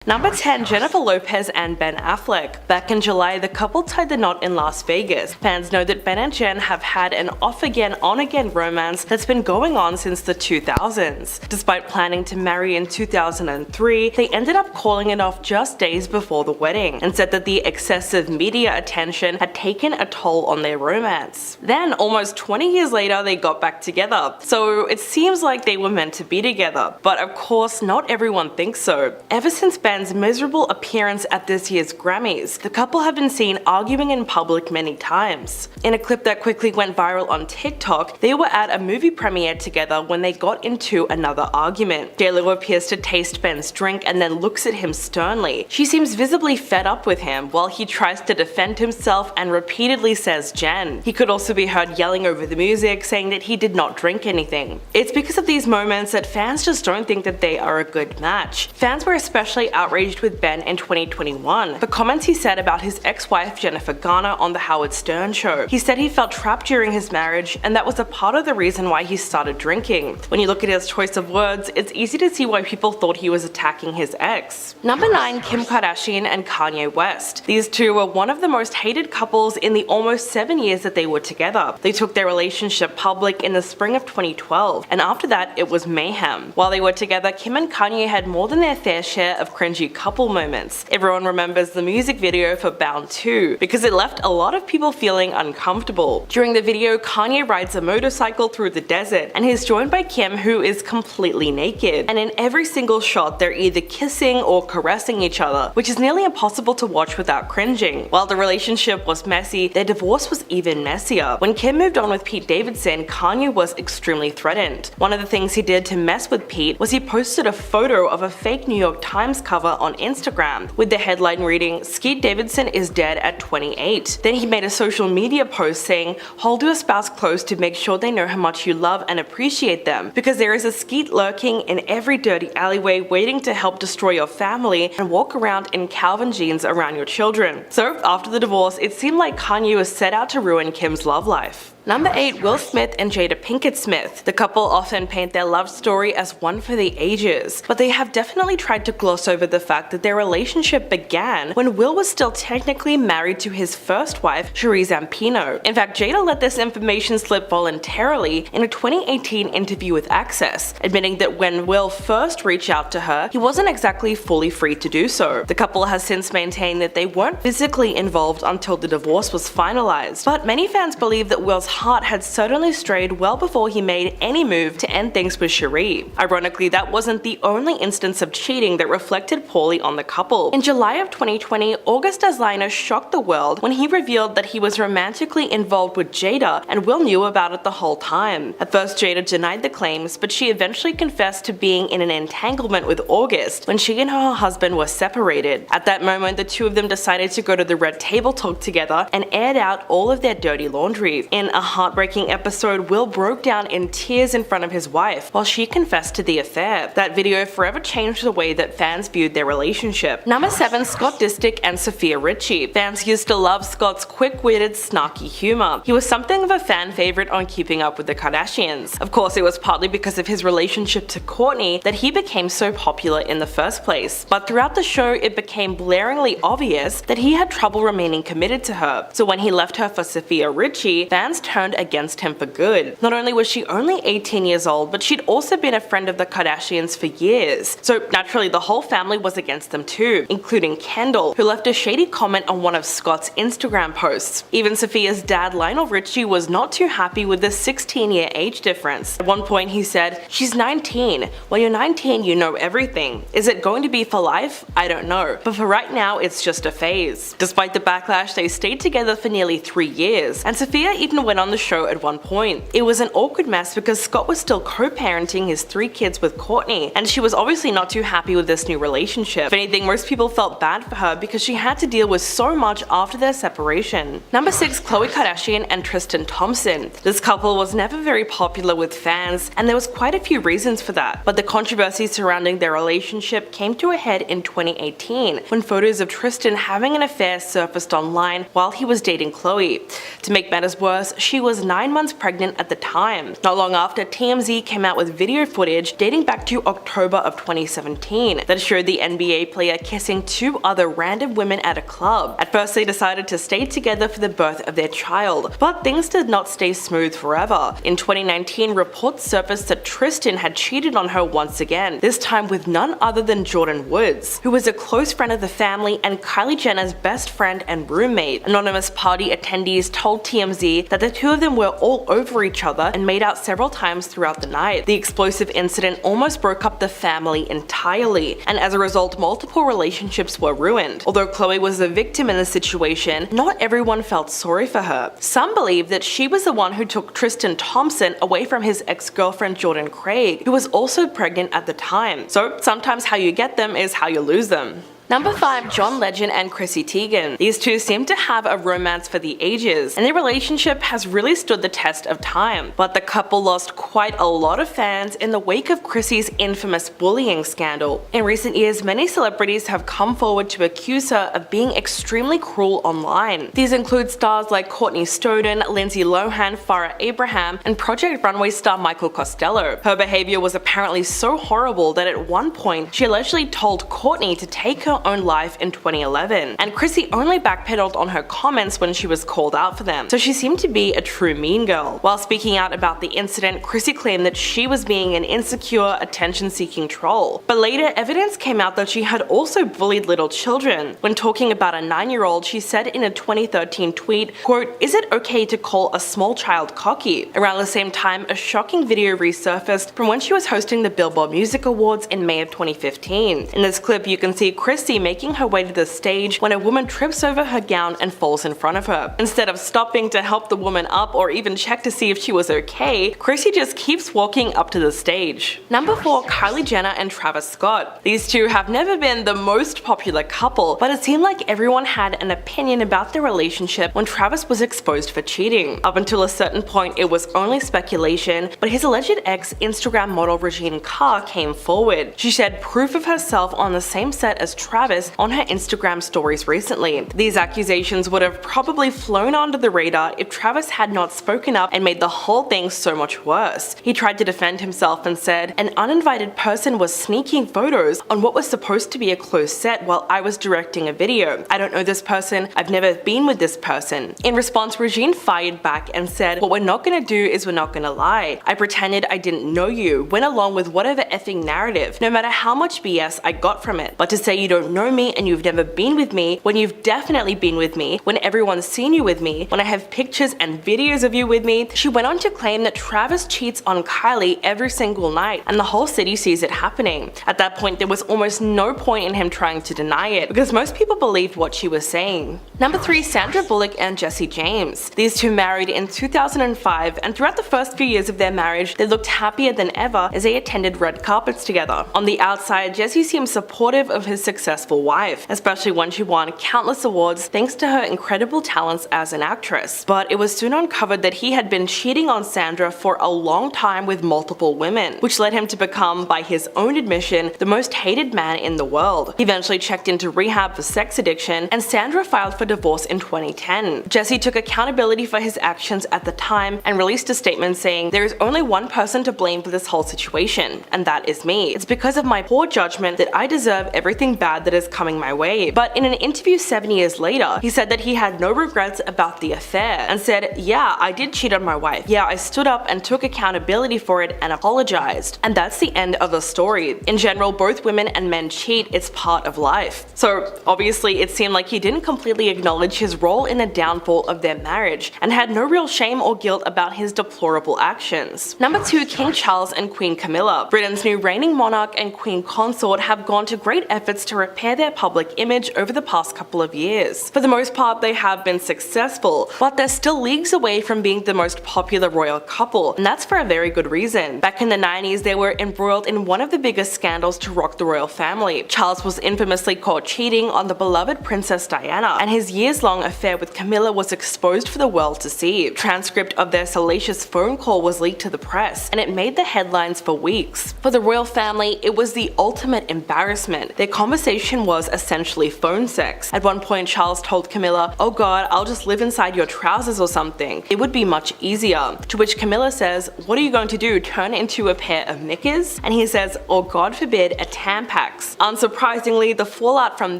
Number 10. Jennifer Lopez and Ben Affleck. Back in July, the couple tied the knot in Las Vegas. Fans know that Ben and Jen have had an off-again, on-again romance that's been going on since the 2000s. Despite planning to marry in 2003, they ended up calling it off just days before the wedding, and said that the excessive media attention had taken a toll on their romance. Then, almost 20 years later, they got back together, so it seems like they were meant to be together. But of course, not everyone thinks so. Ever since Ben's miserable appearance at this year's Grammys, the couple have been seen arguing in public many times. In a clip that quickly went viral on TikTok, they were at a movie premiere together when they got into another argument. JLo appears to taste Ben's drink and then looks at him sternly. She seems visibly fed up with him, while he tries to defend himself and repeatedly says Jen. He could also be heard yelling over the music, saying that he did not drink anything. It's because of these moments that fans just don't think that they are a good match. Fans were especially outraged with Ben in 2021 for comments he said about his ex-wife Jennifer Garner on the Howard Stern show. He said he felt trapped during his marriage, and that was a part of the reason why he started drinking. When you look at his choice of words, it's easy to see why people thought he was attacking his ex. Number 9. Kim Kardashian and Kanye West. These two were one of the most hated couples in the almost 7 years that they were together. They took their relationship public in the spring of 2012, and after that it was mayhem. While they were together, Kim and Kanye had more than their fair share of cringy couple moments. Everyone remembers the music video for Bound 2 because it left a lot of people feeling uncomfortable. During the video, Kanye rides a motorcycle through the desert, and he's joined by Kim, who is completely naked. And in every single shot, they're either kissing or caressing each other, which is nearly impossible to watch without cringing. While the relationship was messy, their divorce was even messier. When Kim moved on with Pete Davidson, Kanye was extremely threatened. One of the things he did to mess with Pete was he posted a photo of a fake New York Times cover on Instagram with the headline reading, "Skeet Davidson is dead at 28. Then he made a social media post saying, "Hold your spouse close to make sure they know how much you love and appreciate them, because there is a Skeet lurking in every dirty alleyway waiting to help destroy your family and walk around in Calvin jeans around your children." So after the divorce, it seemed like Kanye was set out to ruin Kim's love life. Number 8. Will Smith and Jada Pinkett Smith. The couple often paint their love story as one for the ages, but they have definitely tried to gloss over the fact that their relationship began when Will was still technically married to his first wife, Cherie Zampino. In fact, Jada let this information slip voluntarily in a 2018 interview with Access, admitting that when Will first reached out to her, he wasn't exactly fully free to do so. The couple has since maintained that they weren't physically involved until the divorce was finalized, but many fans believe that Will's heart had certainly strayed well before he made any move to end things with Cherie. Ironically, that wasn't the only instance of cheating that reflected poorly on the couple. In July of 2020, August Alsina shocked the world when he revealed that he was romantically involved with Jada, and Will knew about it the whole time. At first, Jada denied the claims, but she eventually confessed to being in an entanglement with August when she and her husband were separated. At that moment, the two of them decided to go to the Red Table Talk together and aired out all of their dirty laundry. In a heartbreaking episode, Will broke down in tears in front of his wife while she confessed to the affair. That video forever changed the way that fans viewed their relationship. Number 7. Scott Disick and Sofia Richie. Fans used to love Scott's quick-witted, snarky humor. He was something of a fan favorite on Keeping Up with the Kardashians. Of course, it was partly because of his relationship to Kourtney that he became so popular in the first place. But throughout the show, it became blaringly obvious that he had trouble remaining committed to her. So when he left her for Sofia Richie, fans turned against him for good. Not only was she only 18 years old, but she'd also been a friend of the Kardashians for years. So naturally, the whole family was against them too, including Kendall, who left a shady comment on one of Scott's Instagram posts. Even Sophia's dad, Lionel Richie, was not too happy with the 16-year age difference. At one point, he said, "She's 19. When you're 19, you know everything. Is it going to be for life? I don't know. But for right now, it's just a phase." Despite the backlash, they stayed together for nearly 3 years, and Sophia even went on the show at one point. It was an awkward mess because Scott was still co-parenting his 3 kids with Kourtney, and she was obviously not too happy with this new relationship. If anything, most people felt bad for her because she had to deal with so much after their separation. Number 6. Khloe Kardashian and Tristan Thompson. This couple was never very popular with fans, and there was quite a few reasons for that, but the controversy surrounding their relationship came to a head in 2018 when photos of Tristan having an affair surfaced online while he was dating Khloe. To make matters worse, she was 9 months pregnant at the time. Not long after, TMZ came out with video footage dating back to October of 2017 that showed the NBA player kissing 2 other random women at a club. At first, they decided to stay together for the birth of their child, but things did not stay smooth forever. In 2019, reports surfaced that Tristan had cheated on her once again, this time with none other than Jordyn Woods, who was a close friend of the family and Kylie Jenner's best friend and roommate. Anonymous party attendees told TMZ that the two of them were all over each other and made out several times throughout the night. The explosive incident almost broke up the family entirely, and as a result, multiple relationships were ruined. Although Khloe was the victim in the situation, not everyone felt sorry for her. Some believe that she was the one who took Tristan Thompson away from his ex-girlfriend Jordan Craig, who was also pregnant at the time. So sometimes how you get them is how you lose them. Number 5. John Legend and Chrissy Teigen. These two seem to have a romance for the ages, and their relationship has really stood the test of time. But the couple lost quite a lot of fans in the wake of Chrissy's infamous bullying scandal. In recent years, many celebrities have come forward to accuse her of being extremely cruel online. These include stars like Courtney Stodden, Lindsay Lohan, Farrah Abraham, and Project Runway star Michael Costello. Her behavior was apparently so horrible that at one point, she allegedly told Courtney to take her own life in 2011, and Chrissy only backpedaled on her comments when she was called out for them, so she seemed to be a true mean girl. While speaking out about the incident, Chrissy claimed that she was being an insecure, attention-seeking troll, but later evidence came out that she had also bullied little children. When talking about a 9-year-old, she said in a 2013 tweet, quote, "Is it okay to call a small child cocky?" Around the same time, a shocking video resurfaced from when she was hosting the Billboard Music Awards in May of 2015. In this clip, you can see Chrissy making her way to the stage when a woman trips over her gown and falls in front of her. Instead of stopping to help the woman up or even check to see if she was okay, Chrissy just keeps walking up to the stage. Number 4. Kylie Jenner and Travis Scott. These two have never been the most popular couple, but it seemed like everyone had an opinion about their relationship when Travis was exposed for cheating. Up until a certain point, it was only speculation, but his alleged ex, Instagram model Regina Carr, came forward. She shared proof of herself on the same set as Travis on her Instagram stories recently. These accusations would have probably flown under the radar if Travis had not spoken up and made the whole thing so much worse. He tried to defend himself and said, "An uninvited person was sneaking photos on what was supposed to be a closed set while I was directing a video. I don't know this person, I've never been with this person." In response, Regine fired back and said, "What we're not gonna do is we're not gonna lie. I pretended I didn't know you, went along with whatever effing narrative, no matter how much BS I got from it. But to say you don't know me and you've never been with me, when you've definitely been with me, when everyone's seen you with me, when I have pictures and videos of you with me." She went on to claim that Travis cheats on Kylie every single night and the whole city sees it happening. At that point, there was almost no point in him trying to deny it because most people believed what she was saying. Number 3. Sandra Bullock and Jesse James. These two married in 2005, and throughout the first few years of their marriage, they looked happier than ever as they attended red carpets together. On the outside, Jesse seemed supportive of his successful wife, especially when she won countless awards thanks to her incredible talents as an actress. But it was soon uncovered that he had been cheating on Sandra for a long time with multiple women, which led him to become, by his own admission, the most hated man in the world. He eventually checked into rehab for sex addiction, and Sandra filed for divorce in 2010. Jesse took accountability for his actions at the time and released a statement saying, "There is only one person to blame for this whole situation, and that is me. It's because of my poor judgment that I deserve everything bad that is coming my way." But in an interview 7 years later, he said that he had no regrets about the affair and said, "Yeah, I did cheat on my wife. Yeah, I stood up and took accountability for it and apologized." And that's the end of the story. In general, both women and men cheat, it's part of life. So obviously it seemed like he didn't completely acknowledge his role in the downfall of their marriage and had no real shame or guilt about his deplorable actions. Number 2. King Charles and Queen Camilla. Britain's new reigning monarch and queen consort have gone to great efforts to repair their public image over the past couple of years. For the most part, they have been successful, but they're still leagues away from being the most popular royal couple, and that's for a very good reason. Back in the 90s, they were embroiled in one of the biggest scandals to rock the royal family. Charles was infamously caught cheating on the beloved Princess Diana, and his years-long affair with Camilla was exposed for the world to see. Transcript of their salacious phone call was leaked to the press, and it made the headlines for weeks. For the royal family, it was the ultimate embarrassment. Their conversation conversation was essentially phone sex. At one point, Charles told Camilla, "Oh god, I'll just live inside your trousers or something. It would be much easier." To which Camilla says, "What are you going to do, turn into a pair of knickers?" And he says, "Or God forbid, a Tampax." Unsurprisingly, the fallout from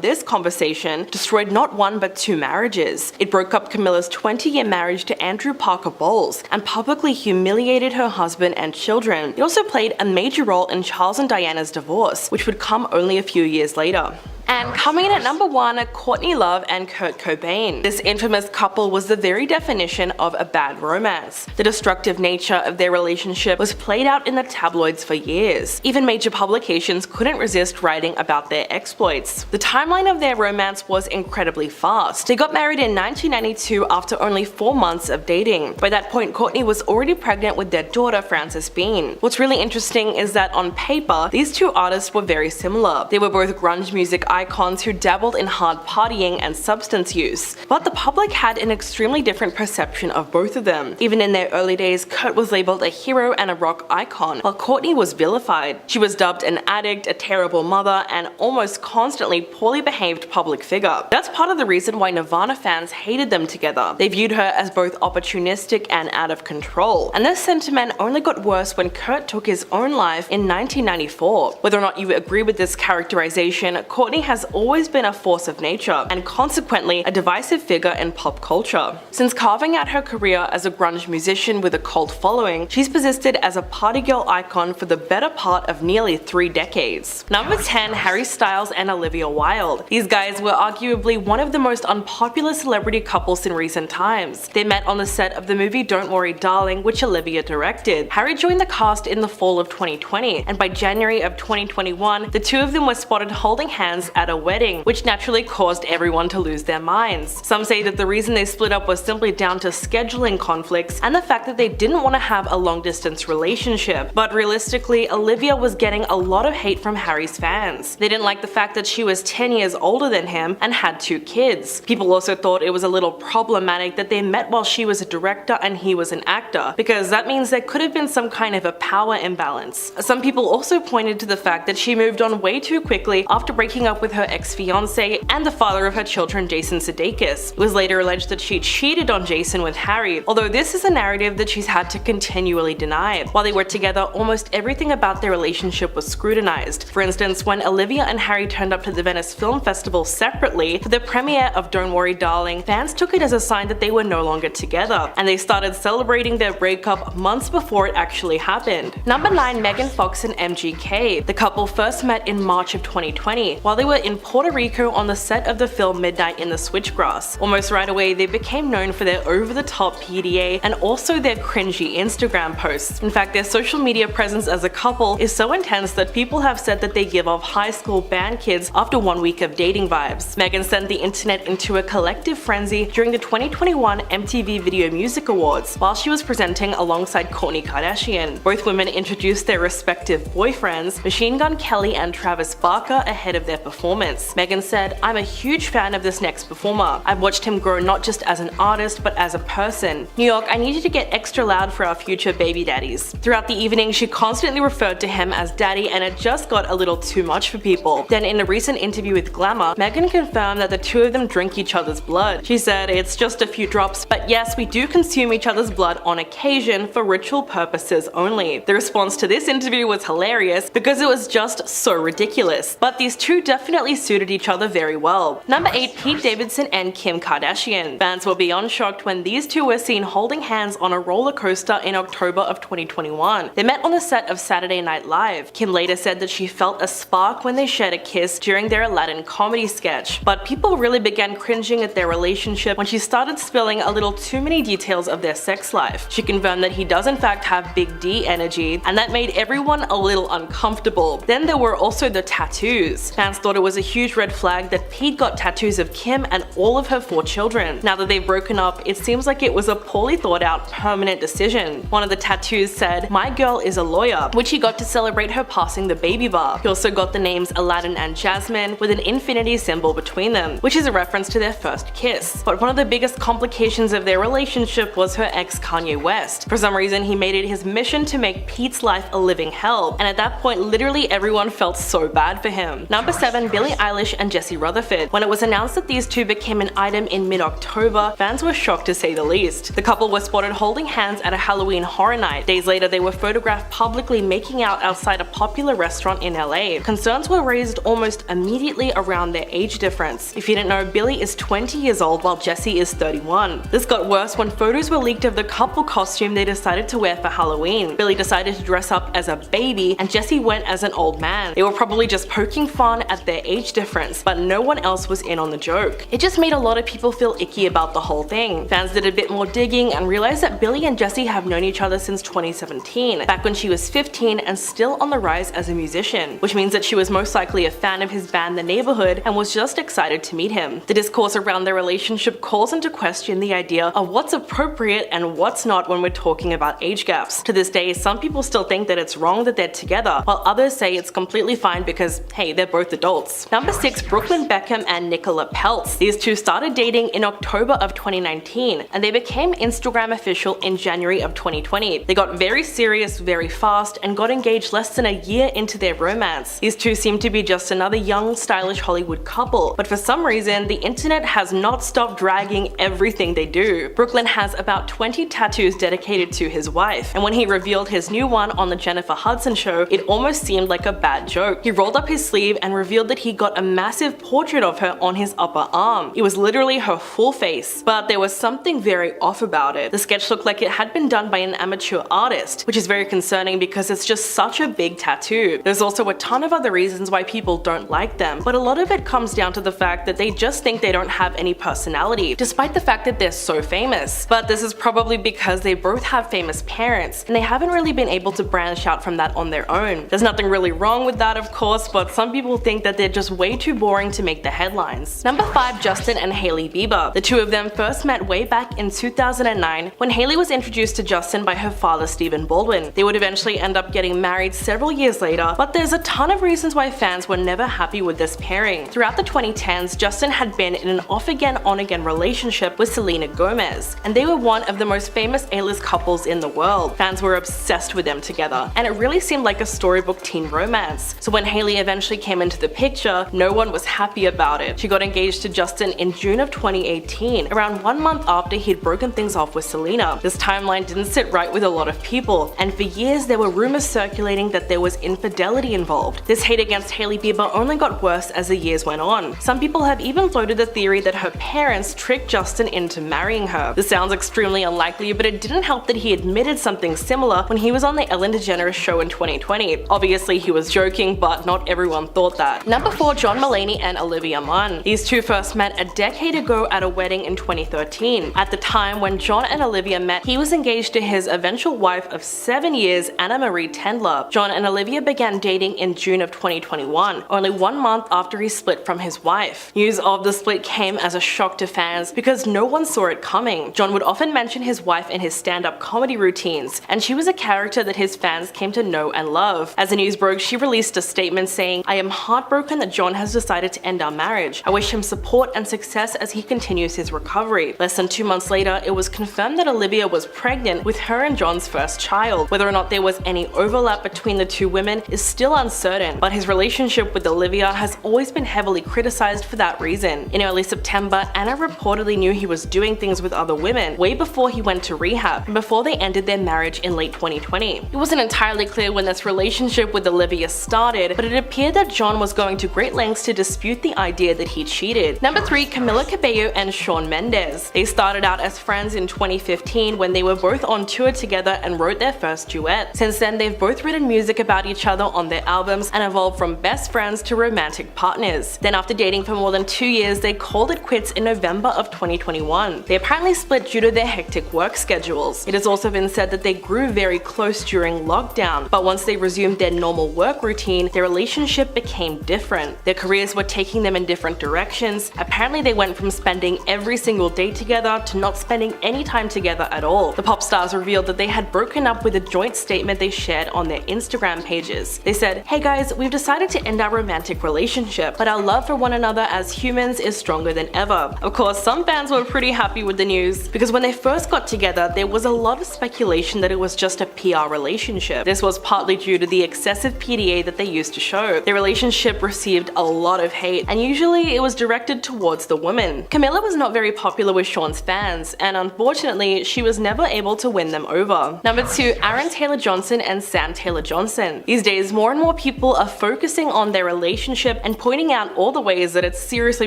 this conversation destroyed not one but two marriages. It broke up Camilla's 20-year marriage to Andrew Parker Bowles and publicly humiliated her husband and children. It also played a major role in Charles and Diana's divorce, which would come only a few years later. And coming in at number 1, Courtney Love and Kurt Cobain. This infamous couple was the very definition of a bad romance. The destructive nature of their relationship was played out in the tabloids for years. Even major publications couldn't resist writing about their exploits. The timeline of their romance was incredibly fast. They got married in 1992 after only 4 months of dating. By that point, Courtney was already pregnant with their daughter, Frances Bean. What's really interesting is that on paper, these two artists were very similar. They were both grunge music icons who dabbled in hard partying and substance use. But the public had an extremely different perception of both of them. Even in their early days, Kurt was labeled a hero and a rock icon, while Courtney was vilified. She was dubbed an addict, a terrible mother, and almost constantly poorly behaved public figure. That's part of the reason why Nirvana fans hated them together. They viewed her as both opportunistic and out of control. And this sentiment only got worse when Kurt took his own life in 1994. Whether or not you agree with this characterization, Courtney has always been a force of nature, and consequently a divisive figure in pop culture. Since carving out her career as a grunge musician with a cult following, she's persisted as a party girl icon for the better part of nearly 3 decades. Number 10, Harry Styles and Olivia Wilde. These guys were arguably one of the most unpopular celebrity couples in recent times. They met on the set of the movie Don't Worry Darling, which Olivia directed. Harry joined the cast in the fall of 2020, and by January of 2021, the two of them were spotted holding hands at a wedding, which naturally caused everyone to lose their minds. Some say that the reason they split up was simply down to scheduling conflicts and the fact that they didn't want to have a long-distance relationship. But realistically, Olivia was getting a lot of hate from Harry's fans. They didn't like the fact that she was 10 years older than him and had 2 kids. People also thought it was a little problematic that they met while she was a director and he was an actor, because that means there could have been some kind of a power imbalance. Some people also pointed to the fact that she moved on way too quickly after breaking up with her ex-fiancé and the father of her children, Jason Sudeikis. It was later alleged that she cheated on Jason with Harry, although this is a narrative that she's had to continually deny. While they were together, almost everything about their relationship was scrutinized. For instance, when Olivia and Harry turned up to the Venice Film Festival separately for the premiere of Don't Worry Darling, fans took it as a sign that they were no longer together, and they started celebrating their breakup months before it actually happened. Number 9, Megan Fox and MGK. The couple first met in March of 2020, while they were in Puerto Rico on the set of the film Midnight in the Switchgrass. Almost right away, they became known for their over-the-top PDA and also their cringy Instagram posts. In fact, their social media presence as a couple is so intense that people have said that they give off high school band kids after 1 week of dating vibes. Megan sent the internet into a collective frenzy during the 2021 MTV Video Music Awards while she was presenting alongside Kourtney Kardashian. Both women introduced their respective boyfriends, Machine Gun Kelly and Travis Barker, ahead of their performance. Megan said, "I'm a huge fan of this next performer. I've watched him grow not just as an artist but as a person. New York, I need you to get extra loud for our future baby daddies." Throughout the evening, she constantly referred to him as daddy, and it just got a little too much for people. Then in a recent interview with Glamour, Megan confirmed that the two of them drink each other's blood. She said, "It's just a few drops, but yes, we do consume each other's blood on occasion for ritual purposes only." The response to this interview was hilarious because it was just so ridiculous. But these two definitely suited each other very well. Number 8, Pete Davidson and Kim Kardashian. Fans were beyond shocked when these two were seen holding hands on a roller coaster in October of 2021. They met on the set of Saturday Night Live. Kim later said that she felt a spark when they shared a kiss during their Aladdin comedy sketch, but people really began cringing at their relationship when she started spilling a little too many details of their sex life. She confirmed that he does in fact have big D energy, and that made everyone a little uncomfortable. Then there were also the tattoos. Fans thought it was a huge red flag that Pete got tattoos of Kim and all of her 4 children. Now that they've broken up, it seems like it was a poorly thought out permanent decision. One of the tattoos said, "My girl is a lawyer," which he got to celebrate her passing the baby bar. He also got the names Aladdin and Jasmine with an infinity symbol between them, which is a reference to their first kiss. But one of the biggest complications of their relationship was her ex Kanye West. For some reason, he made it his mission to make Pete's life a living hell, and at that point literally everyone felt so bad for him. Number 7, starring Billie Eilish and Jesse Rutherford. When it was announced that these two became an item in mid-October, fans were shocked to say the least. The couple were spotted holding hands at a Halloween horror night. Days later, they were photographed publicly making out outside a popular restaurant in LA. Concerns were raised almost immediately around their age difference. If you didn't know, Billie is 20 years old while Jesse is 31. This got worse when photos were leaked of the couple costume they decided to wear for Halloween. Billie decided to dress up as a baby and Jesse went as an old man. They were probably just poking fun at their age difference, but no one else was in on the joke. It just made a lot of people feel icky about the whole thing. Fans did a bit more digging and realized that Billie and Jesse have known each other since 2017, back when she was 15 and still on the rise as a musician, which means that she was most likely a fan of his band The Neighborhood and was just excited to meet him. The discourse around their relationship calls into question the idea of what's appropriate and what's not when we're talking about age gaps. To this day, some people still think that it's wrong that they're together, while others say it's completely fine because, hey, they're both adults. Number 6. Brooklyn Beckham and Nicola Peltz. These two started dating in October of 2019, and they became Instagram official in January of 2020. They got very serious very fast and got engaged less than a year into their romance. These two seem to be just another young, stylish Hollywood couple, but for some reason, the internet has not stopped dragging everything they do. Brooklyn has about 20 tattoos dedicated to his wife, and when he revealed his new one on the Jennifer Hudson show, it almost seemed like a bad joke. He rolled up his sleeve and revealed that he got a massive portrait of her on his upper arm. It was literally her full face, but there was something very off about it. The sketch looked like it had been done by an amateur artist, which is very concerning because it's just such a big tattoo. There's also a ton of other reasons why people don't like them, but a lot of it comes down to the fact that they just think they don't have any personality, despite the fact that they're so famous. But this is probably because they both have famous parents, and they haven't really been able to branch out from that on their own. There's nothing really wrong with that, of course, but some people think that they're just way too boring to make the headlines. Number 5. Justin and Hailey Bieber. The two of them first met way back in 2009 when Hailey was introduced to Justin by her father Stephen Baldwin. They would eventually end up getting married several years later, but there's a ton of reasons why fans were never happy with this pairing. Throughout the 2010s, Justin had been in an off-again, on-again relationship with Selena Gomez, and they were one of the most famous A-list couples in the world. Fans were obsessed with them together, and it really seemed like a storybook teen romance. So when Hailey eventually came into the picture, no one was happy about it. She got engaged to Justin in June of 2018, around 1 month after he'd broken things off with Selena. This timeline didn't sit right with a lot of people, and for years there were rumors circulating that there was infidelity involved. This hate against Hailey Bieber only got worse as the years went on. Some people have even floated the theory that her parents tricked Justin into marrying her. This sounds extremely unlikely, but it didn't help that he admitted something similar when he was on the Ellen DeGeneres show in 2020. Obviously he was joking, but not everyone thought that. Number 4. John Mulaney and Olivia Munn. These two first met a decade ago at a wedding in 2013. At the time when John and Olivia met, he was engaged to his eventual wife of 7 years, Anna Marie Tendler. John and Olivia began dating in June of 2021, only 1 month after he split from his wife. News of the split came as a shock to fans because no one saw it coming. John would often mention his wife in his stand-up comedy routines, and she was a character that his fans came to know and love. As the news broke, she released a statement saying, "I am heartbroken that John has decided to end our marriage. I wish him support and success as he continues his recovery." Less than 2 months later, it was confirmed that Olivia was pregnant with her and John's first child. Whether or not there was any overlap between the two women is still uncertain, but his relationship with Olivia has always been heavily criticized for that reason. In early September, Anna reportedly knew he was doing things with other women way before he went to rehab and before they ended their marriage in late 2020. It wasn't entirely clear when this relationship with Olivia started, but it appeared that John was going to great lengths to dispute the idea that he cheated. Number 3. Camila Cabello and Shawn Mendes. They started out as friends in 2015 when they were both on tour together and wrote their first duet. Since then, they've both written music about each other on their albums and evolved from best friends to romantic partners. Then after dating for more than 2 years, they called it quits in November of 2021. They apparently split due to their hectic work schedules. It has also been said that they grew very close during lockdown, but once they resumed their normal work routine, their relationship became different. Their careers were taking them in different directions. Apparently they went from spending every single day together to not spending any time together at all. The pop stars revealed that they had broken up with a joint statement they shared on their Instagram pages. They said, "Hey guys, we've decided to end our romantic relationship, but our love for one another as humans is stronger than ever." Of course, some fans were pretty happy with the news, because when they first got together, there was a lot of speculation that it was just a PR relationship. This was partly due to the excessive PDA that they used to show. Their relationship received a lot of hate, and usually it was directed towards the women. Camilla was not very popular with Sean's fans, and unfortunately, she was never able to win them over. Number 2, Aaron Taylor-Johnson and Sam Taylor-Johnson. These days, more and more people are focusing on their relationship and pointing out all the ways that it's seriously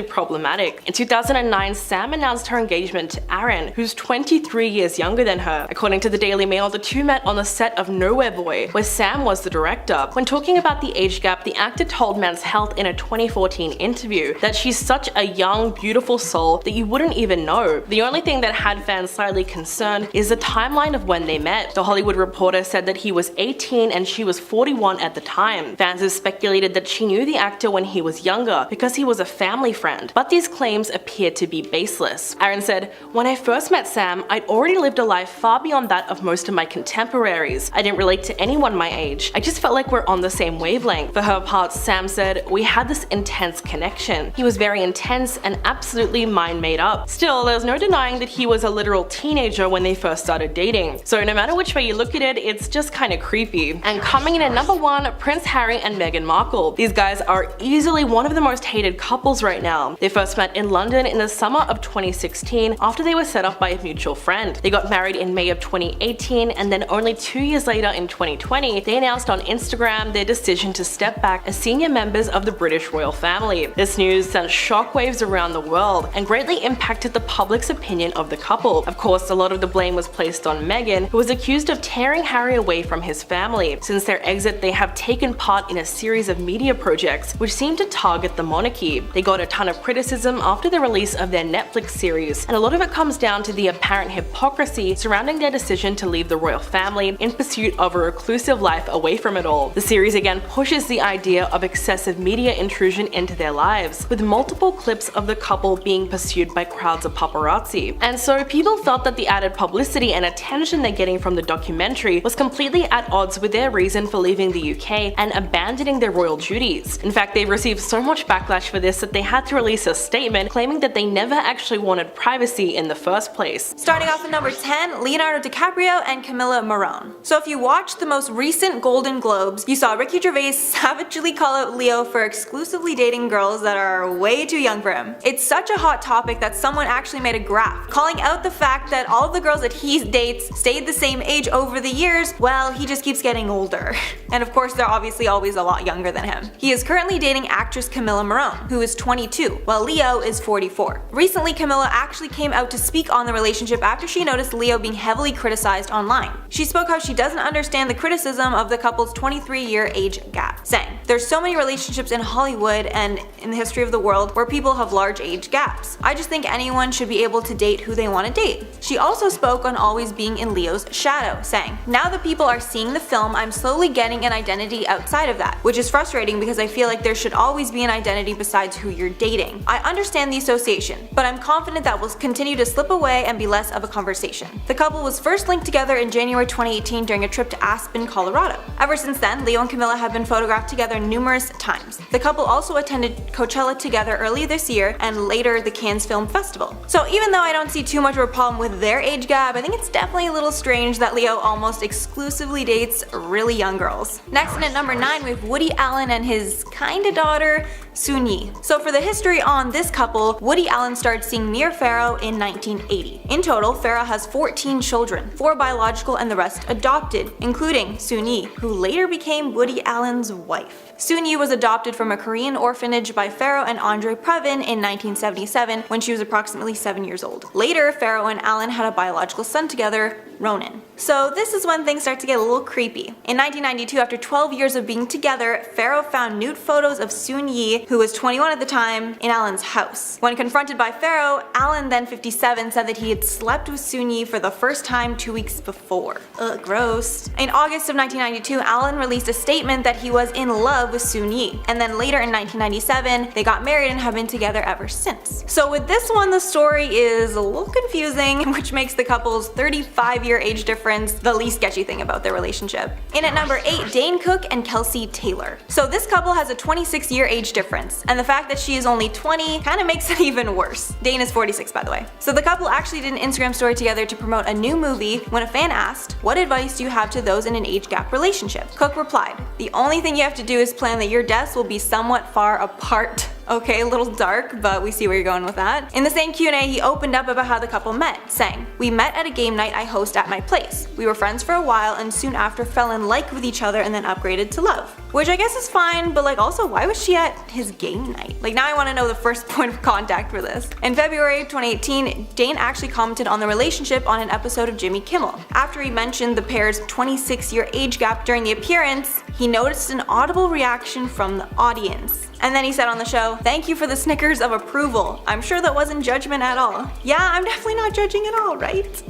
problematic. In 2009, Sam announced her engagement to Aaron, who's 23 years younger than her. According to the Daily Mail, the two met on the set of Nowhere Boy, where Sam was the director. When talking about the age gap, the actor told Men's Health in a 2014 interview that she's such a young, beautiful soul that you wouldn't even know. The only thing that had fans slightly concerned is the timeline of when they met. The Hollywood Reporter said that he was 18 and she was 41 at the time. Fans have speculated that she knew the actor when he was younger because he was a family friend, but these claims appear to be baseless. Aaron said, "When I first met Sam, I'd already lived a life far beyond that of most of my contemporaries. I didn't relate to anyone my age. I just felt like we're on the same wavelength." For her part, Sam said, "We had this intense connection. He was very intense and absolutely mind made up." Still, there's no denying that he was a literal teenager when they first started dating. So no matter which way you look at it, it's just kinda creepy. And coming in at number 1, Prince Harry and Meghan Markle. These guys are easily one of the most hated couples right now. They first met in London in the summer of 2016 after they were set up by a mutual friend. They got married in May of 2018, and then only 2 years later in 2020, they announced on Instagram their decision to step back as senior members of the British royal family. This news sent shockwaves around the world and greatly impacted the public's opinion of the couple. Of course, a lot of the blame was placed on Meghan, who was accused of tearing Harry away from his family. Since their exit, they have taken part in a series of media projects which seem to target the monarchy. They got a ton of criticism after the release of their Netflix series, and a lot of it comes down to the apparent hypocrisy surrounding their decision to leave the royal family in pursuit of a reclusive life away from it all. The series again pushes the idea of excessive media intrusion into their lives, with multiple clips of the couple being pursued by crowds of paparazzi. And so people felt that the added publicity and attention they're getting from the documentary was completely at odds with their reason for leaving the UK and abandoning their royal duties. In fact, they've received so much backlash for this that they had to release a statement claiming that they never actually wanted privacy in the first place. Starting off at number 10, Leonardo DiCaprio and Camilla Morrone. So if you watched the most recent Golden Globes, you saw Ricky Gervais savagely call out Leo for exclusively dating girls that are way too young for him. It's such a hot topic that someone actually made a graph calling out the fact that all of the girls that he dates stayed the same age over the years, well, he just keeps getting older. And of course, they're obviously always a lot younger than him. He is currently dating actress Camilla Morrone, who is 22, while Leo is 44. Recently, Camilla actually came out to speak on the relationship after she noticed Leo being heavily criticized online. She spoke how she doesn't understand the criticism of the couple's 23-year age gap, saying, "There's so many relationships in Hollywood and in the history of the world where people have large age gaps. I just think anyone should be able to date who they want to date." She also spoke on always being in Leo's shadow, saying, "Now that people are seeing the film, I'm slowly getting an identity outside of that, which is frustrating because I feel like there should always be an identity besides who you're dating. I understand the association, but I'm confident that will continue to slip away and be less of a conversation." The couple was first linked together in January 2018 during a trip to Aspen, Colorado. Ever since then, Leo and Camilla have been photographed together numerous times. The couple also attended Coachella together earlier this year and later the Cannes Film Festival. So even though I don't see too much of a problem with their age gap, I think it's definitely a little strange that Leo almost exclusively dates really young girls. Next in at number 9, we have Woody Allen and his kinda daughter, Soon-Yi. So for the history on this couple, Woody Allen started seeing Mia Farrow in 1980. In total, Farrow has 14 children, 4 biological and the rest adopted, including Soon-Yi, who later became Woody Allen's wife. Soon-Yi was adopted from a Korean orphanage by Farrow and Andre Previn in 1977 when she was approximately 7 years old. Later, Farrow and Allen had a biological son together, Ronan. So this is when things start to get a little creepy. In 1992, after 12 years of being together, Farrow found nude photos of Soon-Yi, who was 21 at the time, in Allen's house. When confronted by Farrow, Allen, then 57, said that he had slept with Soon-Yi for the first time 2 weeks before. Ugh, gross. In August of 1992, Allen released a statement that he was in love with Soon-Yi, and then later in 1997, they got married and have been together ever since. So with this one, the story is a little confusing, which makes the couple's 35-year 4-year age difference the least sketchy thing about their relationship. In at number 8, Dane Cook and Kelsey Taylor. So this couple has a 26-year age difference, and the fact that she is only 20 kind of makes it even worse. Dane is 46, by the way. So the couple actually did an Instagram story together to promote a new movie when a fan asked, "What advice do you have to those in an age gap relationship?" Cook replied, "The only thing you have to do is plan that your deaths will be somewhat far apart." Okay, a little dark, but we see where you're going with that. In the same Q&A, he opened up about how the couple met, saying, "We met at a game night I host at my place. We were friends for a while and soon after fell in like with each other and then upgraded to love." Which I guess is fine, but like also why was she at his game night? Like now I want to know the first point of contact for this. In February 2018, Dane actually commented on the relationship on an episode of Jimmy Kimmel. After he mentioned the pair's 26-year age gap during the appearance, he noticed an audible reaction from the audience. And then he said on the show, "Thank you for the snickers of approval. I'm sure that wasn't judgment at all." Yeah, I'm definitely not judging at all, right?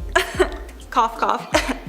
Cough, cough.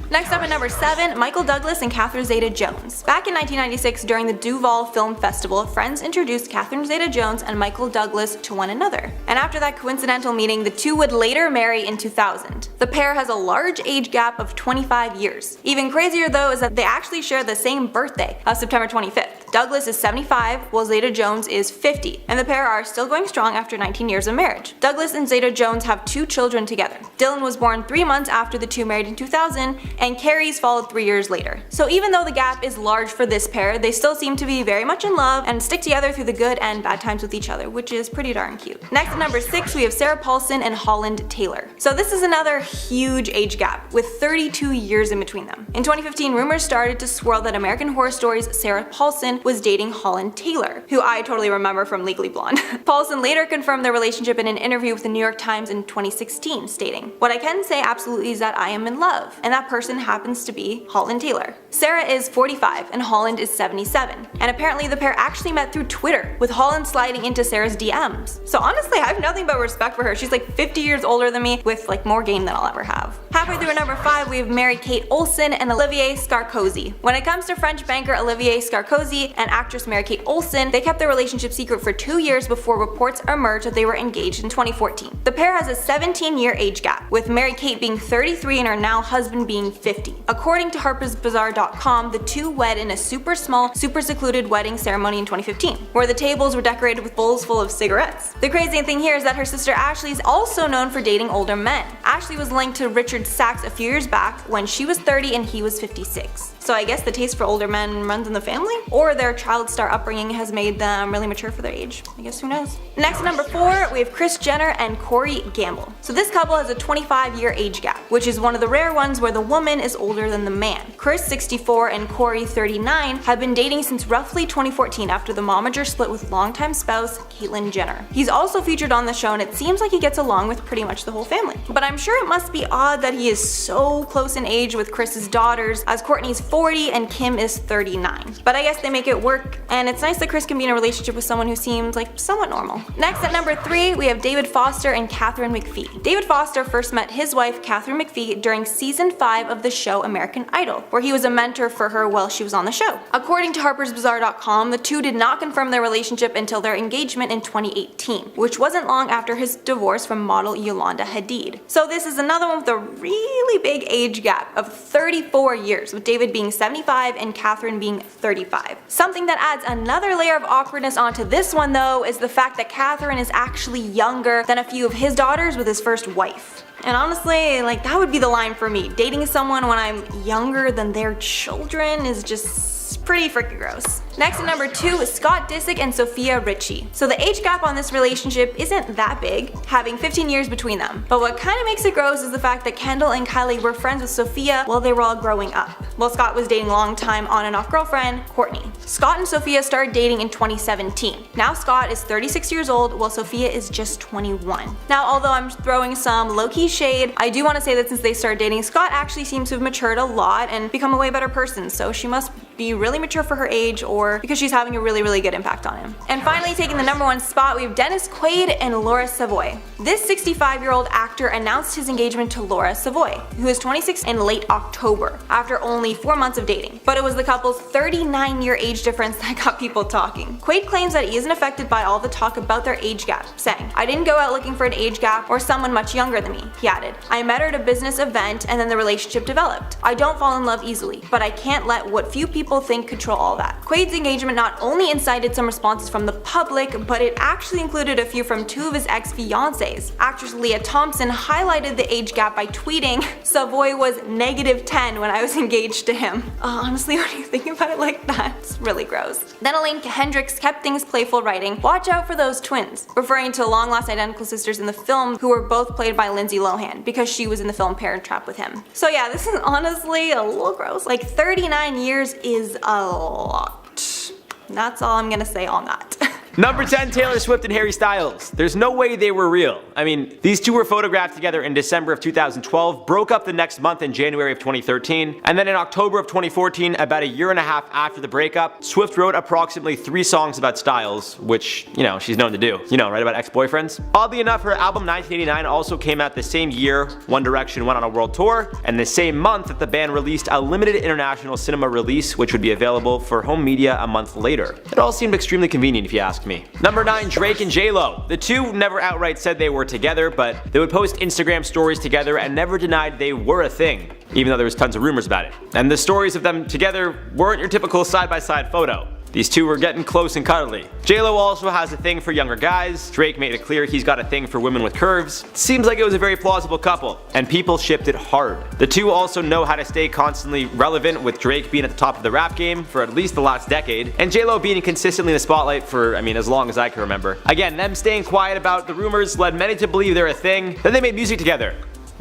Next up at number 7, Michael Douglas and Catherine Zeta-Jones. Back in 1996 during the Duval Film Festival, friends introduced Catherine Zeta-Jones and Michael Douglas to one another. And after that coincidental meeting, the two would later marry in 2000. The pair has a large age gap of 25 years. Even crazier though is that they actually share the same birthday of September 25th. Douglas is 75 while Zeta-Jones is 50, and the pair are still going strong after 19 years of marriage. Douglas and Zeta-Jones have 2 children together. Dylan was born 3 months after the two married in 2000, and Carrie's followed 3 years later. So even though the gap is large for this pair, they still seem to be very much in love and stick together through the good and bad times with each other, which is pretty darn cute. Next at number 6, we have Sarah Paulson and Holland Taylor. So this is another huge age gap, with 32 years in between them. In 2015, rumors started to swirl that American Horror Story's Sarah Paulson was dating Holland Taylor, who I totally remember from Legally Blonde. Paulson later confirmed their relationship in an interview with the New York Times in 2016, stating, "What I can say absolutely is that I am in love, and that person happens to be Holland Taylor." Sarah is 45 and Holland is 77, and apparently the pair actually met through Twitter, with Holland sliding into Sarah's DMs. So honestly, I have nothing but respect for her. She's like 50 years older than me, with like more game than I'll ever have. Halfway through at number 5, we have Mary-Kate Olsen and Olivier Sarkozy. When it comes to French banker Olivier Sarkozy and actress Mary-Kate Olsen, they kept their relationship secret for 2 years before reports emerged that they were engaged in 2014. The pair has a 17-year age gap, with Mary-Kate being 33 and her now husband being 50. According to Harper'sBazaar.com, the two wed in a super small, super secluded wedding ceremony in 2015, where the tables were decorated with bowls full of cigarettes. The crazy thing here is that her sister Ashley is also known for dating older men. Ashley was linked to Richard Sachs a few years back when she was 30 and he was 56. So I guess the taste for older men runs in the family? Or their child star upbringing has made them really mature for their age. I guess who knows? Next at number 4, we have Kris Jenner and Corey Gamble. So this couple has a 25-year age gap, which is one of the rare ones where the woman is older than the man. Kris, 64, and Corey, 39, have been dating since roughly 2014 after the momager split with longtime spouse Caitlyn Jenner. He's also featured on the show and it seems like he gets along with pretty much the whole family. But I'm sure it must be odd that he is so close in age with Kris's daughters, as Kourtney's 40 and Kim is 39. But I guess they make it work, and it's nice that Kris can be in a relationship with someone who seems like somewhat normal. Next at number 3, we have David Foster and Katharine McPhee. David Foster first met his wife Katharine McPhee during season 5 of the show American Idol, where he was a mentor for her while she was on the show. According to Harper'sBazaar.com, the two did not confirm their relationship until their engagement in 2018, which wasn't long after his divorce from model Yolanda Hadid. So this is another one with a really big age gap of 34 years, with David being 75 and Katharine being 35. Something that adds another layer of awkwardness onto this one though is the fact that Katharine is actually younger than a few of his daughters with his first wife. And honestly, like that would be the line for me. Dating someone when I'm younger than their children is just pretty freaking gross. Next at number 2 is Scott Disick and Sophia Richie. So the age gap on this relationship isn't that big, having 15 years between them. But what kind of makes it gross is the fact that Kendall and Kylie were friends with Sophia while they were all growing up, while Scott was dating longtime on and off girlfriend, Kourtney. Scott and Sophia started dating in 2017. Now Scott is 36 years old while Sophia is just 21. Now although I'm throwing some low-key shade, I do want to say that since they started dating, Scott actually seems to have matured a lot and become a way better person, so she must be really mature for her age or because she's having a really good impact on him. And finally, taking the #1 spot, we have Dennis Quaid and Laura Savoy. This 65-year-old actor announced his engagement to Laura Savoy, who is 26, in late October, after only 4 months of dating. But it was the couple's 39-year age difference that got people talking. Quaid claims that he isn't affected by all the talk about their age gap, saying, "I didn't go out looking for an age gap or someone much younger than me," he added. "I met her at a business event and then the relationship developed. I don't fall in love easily, but I can't let what few people think control all that." Quaid's engagement not only incited some responses from the public, but it actually included a few from 2 of his ex-fiancées. Actress Leah Thompson highlighted the age gap by tweeting, "Savoy was -10 when I was engaged to him." Honestly, when you think about it like that, it's really gross. Then Elaine Hendricks kept things playful, writing, "Watch out for those twins," referring to long-lost identical sisters in the film who were both played by Lindsay Lohan because she was in the film Parent Trap with him. So yeah, this is honestly a little gross. Like, 39 years is a lot. That's all I'm gonna say on that. Number 10, Taylor Swift and Harry Styles. There's no way they were real. I mean, these two were photographed together in December of 2012, broke up the next month in January of 2013, and then in October of 2014, about a year and a half after the breakup, Swift wrote approximately 3 songs about Styles, which, you know, she's known to do. You know, right, about ex-boyfriends? Oddly enough, her album 1989 also came out the same year One Direction went on a world tour, and the same month that the band released a limited international cinema release, which would be available for home media a month later. It all seemed extremely convenient if you ask me. Number 9, Drake and J-Lo. The two never outright said they were together, but they would post Instagram stories together and never denied they were a thing, even though there was tons of rumors about it. And the stories of them together weren't your typical side-by-side photo. These two were getting close and cuddly. J-Lo also has a thing for younger guys. Drake made it clear he's got a thing for women with curves. It seems like it was a very plausible couple, and people shipped it hard. The two also know how to stay constantly relevant, with Drake being at the top of the rap game for at least the last decade, and J-Lo being consistently in the spotlight for, as long as I can remember. Again, them staying quiet about the rumors led many to believe they're a thing. Then they made music together.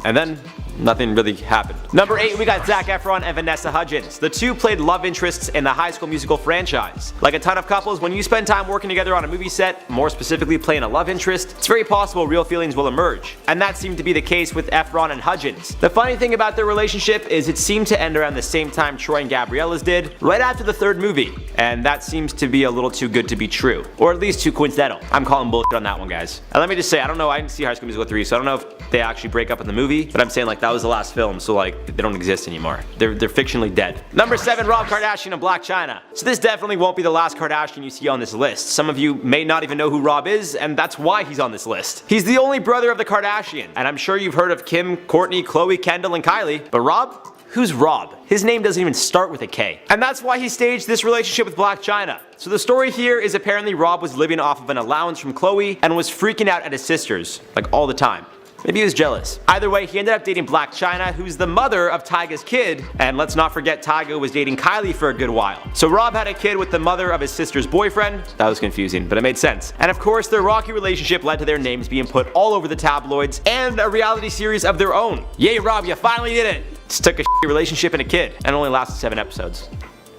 And then nothing really happened. Number 8, we got Zac Efron and Vanessa Hudgens. The two played love interests in the High School Musical franchise. Like a ton of couples, when you spend time working together on a movie set, more specifically playing a love interest, it's very possible real feelings will emerge. And that seemed to be the case with Efron and Hudgens. The funny thing about their relationship is it seemed to end around the same time Troy and Gabriella's did, right after the 3rd movie. And that seems to be a little too good to be true. Or at least too coincidental. I'm calling bullshit on that one, guys. And let me just say, I don't know, I didn't see High School Musical 3, so I don't know if they actually break up in the movie, but I'm saying, like, that was the last film, so like they don't exist anymore. They're fictionally dead. Number 7, Rob Kardashian and Blac Chyna. So this definitely won't be the last Kardashian you see on this list. Some of you may not even know who Rob is, and that's why he's on this list. He's the only brother of the Kardashians, and I'm sure you've heard of Kim, Kourtney, Khloe, Kendall, and Kylie, but Rob? Who's Rob? His name doesn't even start with a K. And that's why he staged this relationship with Blac Chyna. So the story here is apparently Rob was living off of an allowance from Khloe and was freaking out at his sisters, like all the time. Maybe he was jealous. Either way, he ended up dating Blac Chyna, who's the mother of Tyga's kid, and let's not forget Tyga was dating Kylie for a good while. So Rob had a kid with the mother of his sister's boyfriend. That was confusing, but it made sense. And of course, their rocky relationship led to their names being put all over the tabloids and a reality series of their own. Yay, Rob, you finally did it! Just took a shitty relationship and a kid, and only lasted 7 episodes.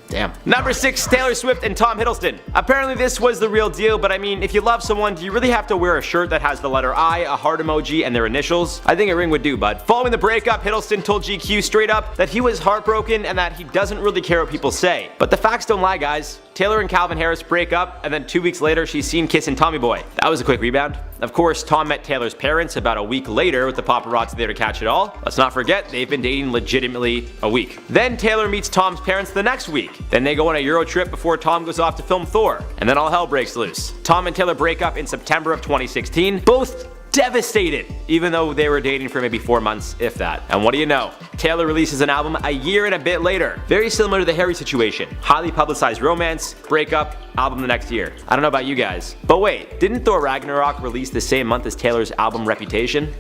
Damn. Number 6, Taylor Swift and Tom Hiddleston. Apparently this was the real deal, but if you love someone, do you really have to wear a shirt that has the letter I, a heart emoji, and their initials? I think a ring would do, bud. Following the breakup, Hiddleston told GQ straight up that he was heartbroken and that he doesn't really care what people say. But the facts don't lie, guys. Taylor and Calvin Harris break up, and then 2 weeks later, she's seen kissing Tommy Boy. That was a quick rebound. Of course, Tom met Taylor's parents about a week later with the paparazzi there to catch it all. Let's not forget, they've been dating legitimately a week. Then Taylor meets Tom's parents the next week. Then they go on a Euro trip before Tom goes off to film Thor. And then all hell breaks loose. Tom and Taylor break up in September of 2016. Both devastated, even though they were dating for maybe 4 months, if that. And what do you know? Taylor releases an album a year and a bit later. Very similar to the Harry situation. Highly publicized romance, breakup, album the next year. I don't know about you guys. But wait, didn't Thor Ragnarok release the same month as Taylor's album Reputation?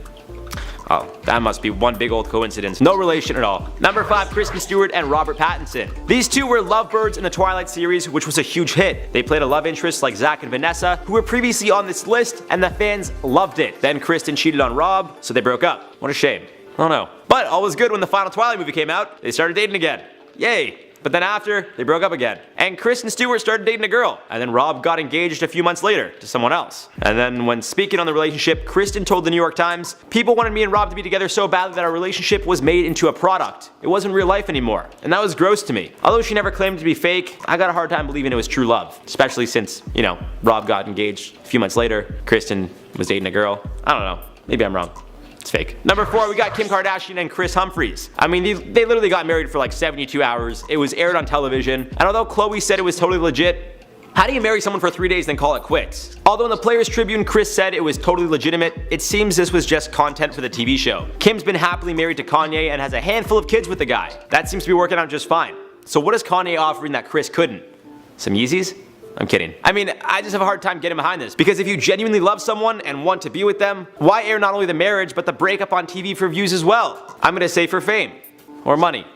Oh, that must be one big old coincidence. No relation at all. Number 5, Kristen Stewart and Robert Pattinson. These two were lovebirds in the Twilight series, which was a huge hit. They played a love interest like Zac and Vanessa, who were previously on this list, and the fans loved it. Then Kristen cheated on Rob, so they broke up. What a shame. I don't know. But all was good when the final Twilight movie came out. They started dating again. Yay. but then after, they broke up again. And Chris and Stewart started dating a girl, and then Rob got engaged a few months later to someone else. And then when speaking on the relationship, Kristen told the New York Times, "People wanted me and Rob to be together so badly that our relationship was made into a product. It wasn't real life anymore, and that was gross to me." Although she never claimed to be fake, I got a hard time believing it was true love, especially since, Rob got engaged a few months later, Kristen was dating a girl. I don't know, maybe I'm wrong. It's fake. Number 4, we got Kim Kardashian and Kris Humphries. I mean, they literally got married for like 72 hours. It was aired on television, and although Khloe said it was totally legit, how do you marry someone for 3 days then call it quits? Although in the Players Tribune, Kris said it was totally legitimate, it seems this was just content for the TV show. Kim's been happily married to Kanye and has a handful of kids with the guy. That seems to be working out just fine. So what is Kanye offering that Kris couldn't? Some Yeezys? I'm kidding. I mean, I just have a hard time getting behind this, because if you genuinely love someone and want to be with them, why air not only the marriage but the breakup on TV for views as well? I'm gonna say for fame. Or money.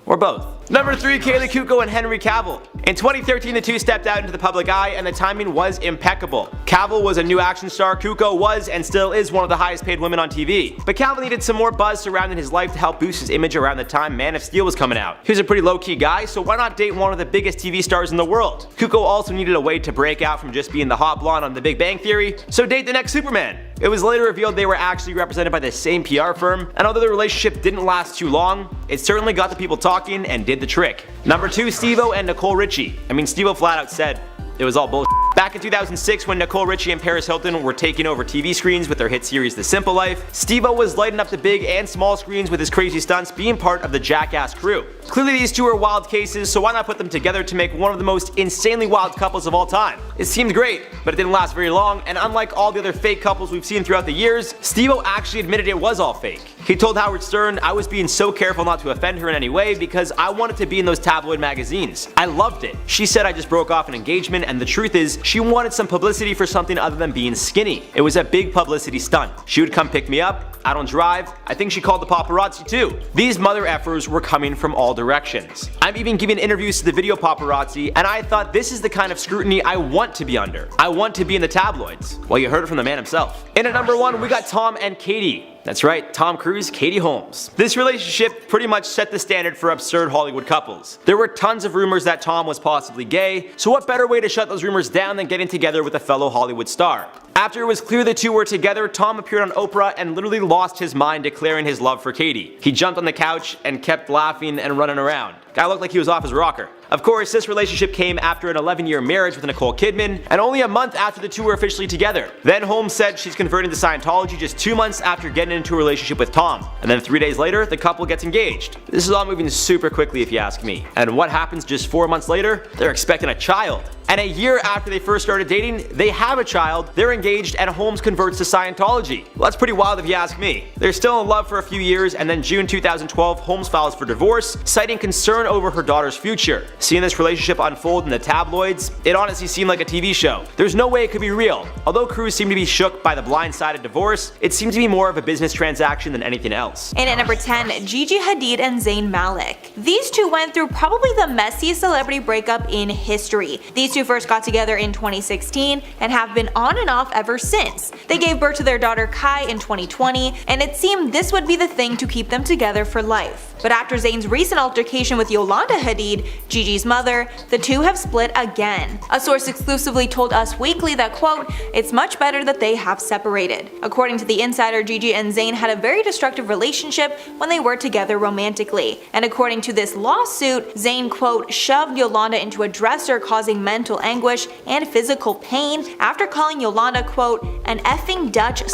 Or both. Number 3, Kaylee Cuoco and Henry Cavill. In 2013, the two stepped out into the public eye, and the timing was impeccable. Cavill was a new action star, Cuoco was and still is one of the highest paid women on TV. But Cavill needed some more buzz surrounding his life to help boost his image around the time Man of Steel was coming out. He was a pretty low-key guy, so why not date one of the biggest TV stars in the world? Cuoco also needed a way to break out from just being the hot blonde on The Big Bang Theory, so date the next Superman. It was later revealed they were actually represented by the same PR firm, and although the relationship didn't last too long, it certainly got the people talking and did the trick. Number 2, Stiuso and Nicole Richie. I mean, Stiuso flat out said it was all bullshit. Back in 2006, when Nicole Richie and Paris Hilton were taking over TV screens with their hit series The Simple Life, Stiuso was lighting up the big and small screens with his crazy stunts, being part of the Jackass crew. Clearly these two are wild cases, so why not put them together to make one of the most insanely wild couples of all time? It seemed great, but it didn't last very long, and unlike all the other fake couples we've seen throughout the years, Stiuso actually admitted it was all fake. He told Howard Stern, "I was being so careful not to offend her in any way because I wanted to be in those tabloid magazines. I loved it. She said I just broke off an engagement, and the truth is, she wanted some publicity for something other than being skinny. It was a big publicity stunt. She would come pick me up. I don't drive. I think she called the paparazzi too." These mother effers were coming from all directions. I'm even giving interviews to the video paparazzi, and I thought this is the kind of scrutiny I want to be under. I want to be in the tabloids. Well, you heard it from the man himself. In at number 1, we got Tom and Katie. That's right, Tom Cruise, Katie Holmes. This relationship pretty much set the standard for absurd Hollywood couples. There were tons of rumors that Tom was possibly gay, so what better way to shut those rumors down than getting together with a fellow Hollywood star? After it was clear the two were together, Tom appeared on Oprah and literally lost his mind, declaring his love for Katie. He jumped on the couch and kept laughing and running around. Guy looked like he was off his rocker. Of course, this relationship came after an 11-year marriage with Nicole Kidman, and only a month after the two were officially together. Then Holmes said she's converting to Scientology just 2 months after getting into a relationship with Tom. And then 3 days later, the couple gets engaged. This is all moving super quickly if you ask me. And what happens just 4 months later? They're expecting a child. And a year after they first started dating, they have a child, they're engaged, and Holmes converts to Scientology. Well, that's pretty wild if you ask me. They're still in love for a few years, and then June 2012, Holmes files for divorce, citing concern over her daughter's future. Seeing this relationship unfold in the tabloids, it honestly seemed like a TV show. There's no way it could be real. Although Cruise seemed to be shook by the blindsided divorce, it seemed to be more of a business transaction than anything else. And at number 10, Gigi Hadid and Zayn Malik. These two went through probably the messiest celebrity breakup in history. These two first got together in 2016 and have been on and off ever since. They gave birth to their daughter Kai in 2020, and it seemed this would be the thing to keep them together for life. But after Zayn's recent altercation with Yolanda Hadid, Gigi's mother, the two have split again. A source exclusively told Us Weekly that, quote, "It's much better that they have separated." According to the insider, Gigi and Zayn had a very destructive relationship when they were together romantically. And according to this lawsuit, Zayn, quote, "shoved Yolanda into a dresser, causing mental anguish and physical pain after calling Yolanda, quote, an effing Dutch."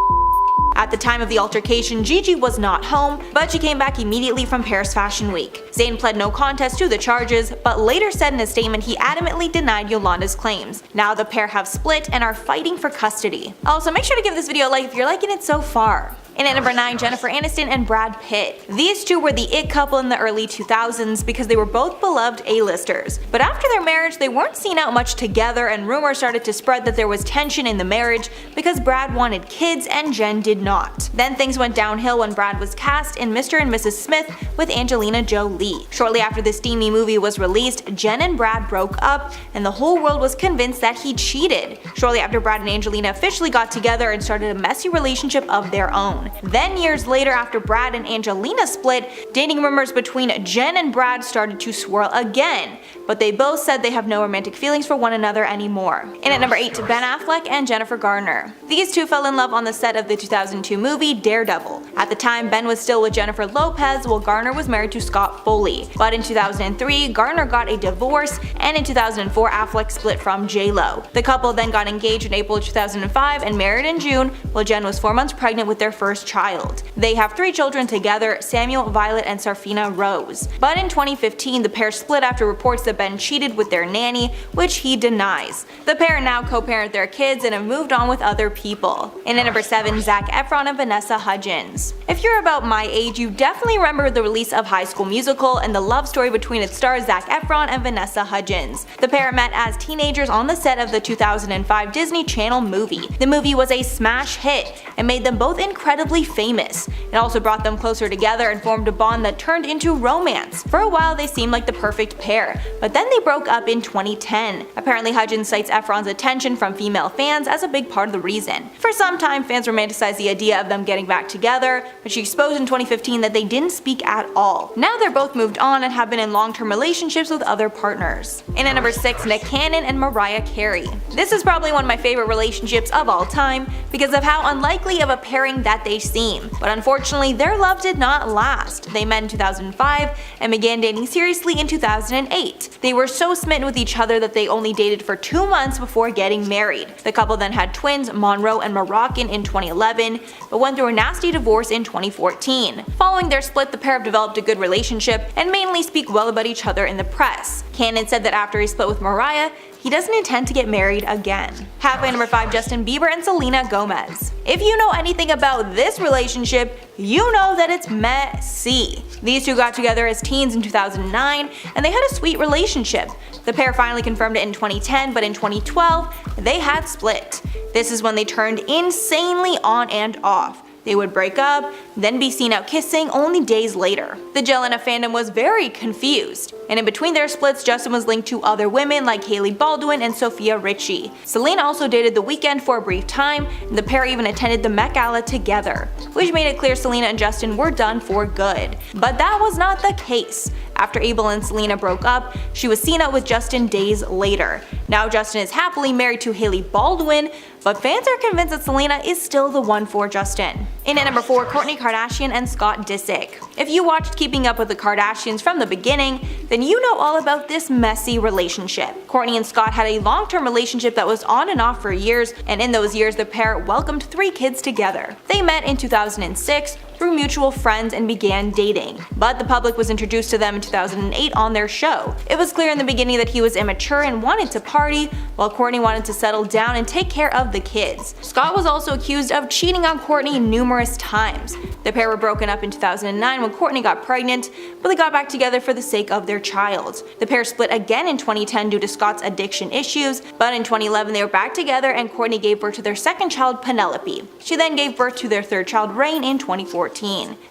At the time of the altercation, Gigi was not home, but she came back immediately from Paris Fashion Week. Zayn pled no contest to the charges, but later said in a statement he adamantly denied Yolanda's claims. Now the pair have split and are fighting for custody. Also, make sure to give this video a like if you're liking it so far. And at number 9, Jennifer Aniston and Brad Pitt. These two were the it couple in the early 2000s because they were both beloved A-listers. But after their marriage, they weren't seen out much together, and rumors started to spread that there was tension in the marriage because Brad wanted kids and Jen did not. Then things went downhill when Brad was cast in Mr. and Mrs. Smith with Angelina Jolie. Shortly after the steamy movie was released, Jen and Brad broke up, and the whole world was convinced that he cheated. Shortly after, Brad and Angelina officially got together and started a messy relationship of their own. Marone. Then years later, after Brad and Angelina split, dating rumors between Jen and Brad started to swirl again, but they both said they have no romantic feelings for one another anymore. And at number 8, Ben Affleck and Jennifer Garner. These two fell in love on the set of the 2002 movie Daredevil. At the time, Ben was still with Jennifer Lopez while Garner was married to Scott Foley. But in 2003, Garner got a divorce, and in 2004, Affleck split from J-Lo. The couple then got engaged in April 2005 and married in June, while Jen was 4 months pregnant with their first child. They have 3 children together, Samuel, Violet, and Sarfina Rose. But in 2015, the pair split after reports that Ben cheated with their nanny, which he denies. The pair now co-parent their kids and have moved on with other people. And at number 7, Zac Efron and Vanessa Hudgens. If you're about my age, you definitely remember the release of High School Musical and the love story between its stars Zac Efron and Vanessa Hudgens. The pair met as teenagers on the set of the 2005 Disney Channel movie. The movie was a smash hit and made them both incredibly famous. It also brought them closer together and formed a bond that turned into romance. For a while, they seemed like the perfect pair, but then they broke up in 2010. Apparently, Hudgens cites Efron's attention from female fans as a big part of the reason. For some time, fans romanticized the idea of them getting back together, but she exposed in 2015 that they didn't speak at all. Now they're both moved on and have been in long-term relationships with other partners. And at number 6, Nick Cannon and Mariah Carey. This is probably one of my favorite relationships of all time because of how unlikely of a pairing that they seem. But unfortunately, their love did not last. They met in 2005 and began dating seriously in 2008. They were so smitten with each other that they only dated for 2 months before getting married. The couple then had twins, Monroe and Moroccan, in 2011, but went through a nasty divorce in 2014. Following their split, the pair have developed a good relationship and mainly speak well about each other in the press. Cannon said that after he split with Mariah, he doesn't intend to get married again. Halfway number 5, Justin Bieber and Selena Gomez. If you know anything about this relationship, you know that it's messy. These two got together as teens in 2009 and they had a sweet relationship. The pair finally confirmed it in 2010, but in 2012, they had split. This is when they turned insanely on and off. They would break up, then be seen out kissing only days later. The Jelena fandom was very confused, and in between their splits, Justin was linked to other women like Hailey Baldwin and Sophia Richie. Selena also dated The Weeknd for a brief time, and the pair even attended the Met Gala together, which made it clear Selena and Justin were done for good. But that was not the case. After Abel and Selena broke up, she was seen out with Justin days later. Now Justin is happily married to Hailey Baldwin, but fans are convinced that Selena is still the one for Justin. In at number 4, Kourtney Kardashian and Scott Disick. If you watched Keeping Up with the Kardashians from the beginning, then you know all about this messy relationship. Kourtney and Scott had a long-term relationship that was on and off for years, and in those years the pair welcomed 3 kids together. They met in 2006 through mutual friends and began dating, but the public was introduced to them in 2008 on their show. It was clear in the beginning that he was immature and wanted to party, while Kourtney wanted to settle down and take care of the kids. Scott was also accused of cheating on Kourtney numerous times. The pair were broken up in 2009 when Kourtney got pregnant, but they got back together for the sake of their child. The pair split again in 2010 due to Scott's addiction issues, but in 2011 they were back together and Kourtney gave birth to their second child, Penelope. She then gave birth to their third child, Reign, in 2014.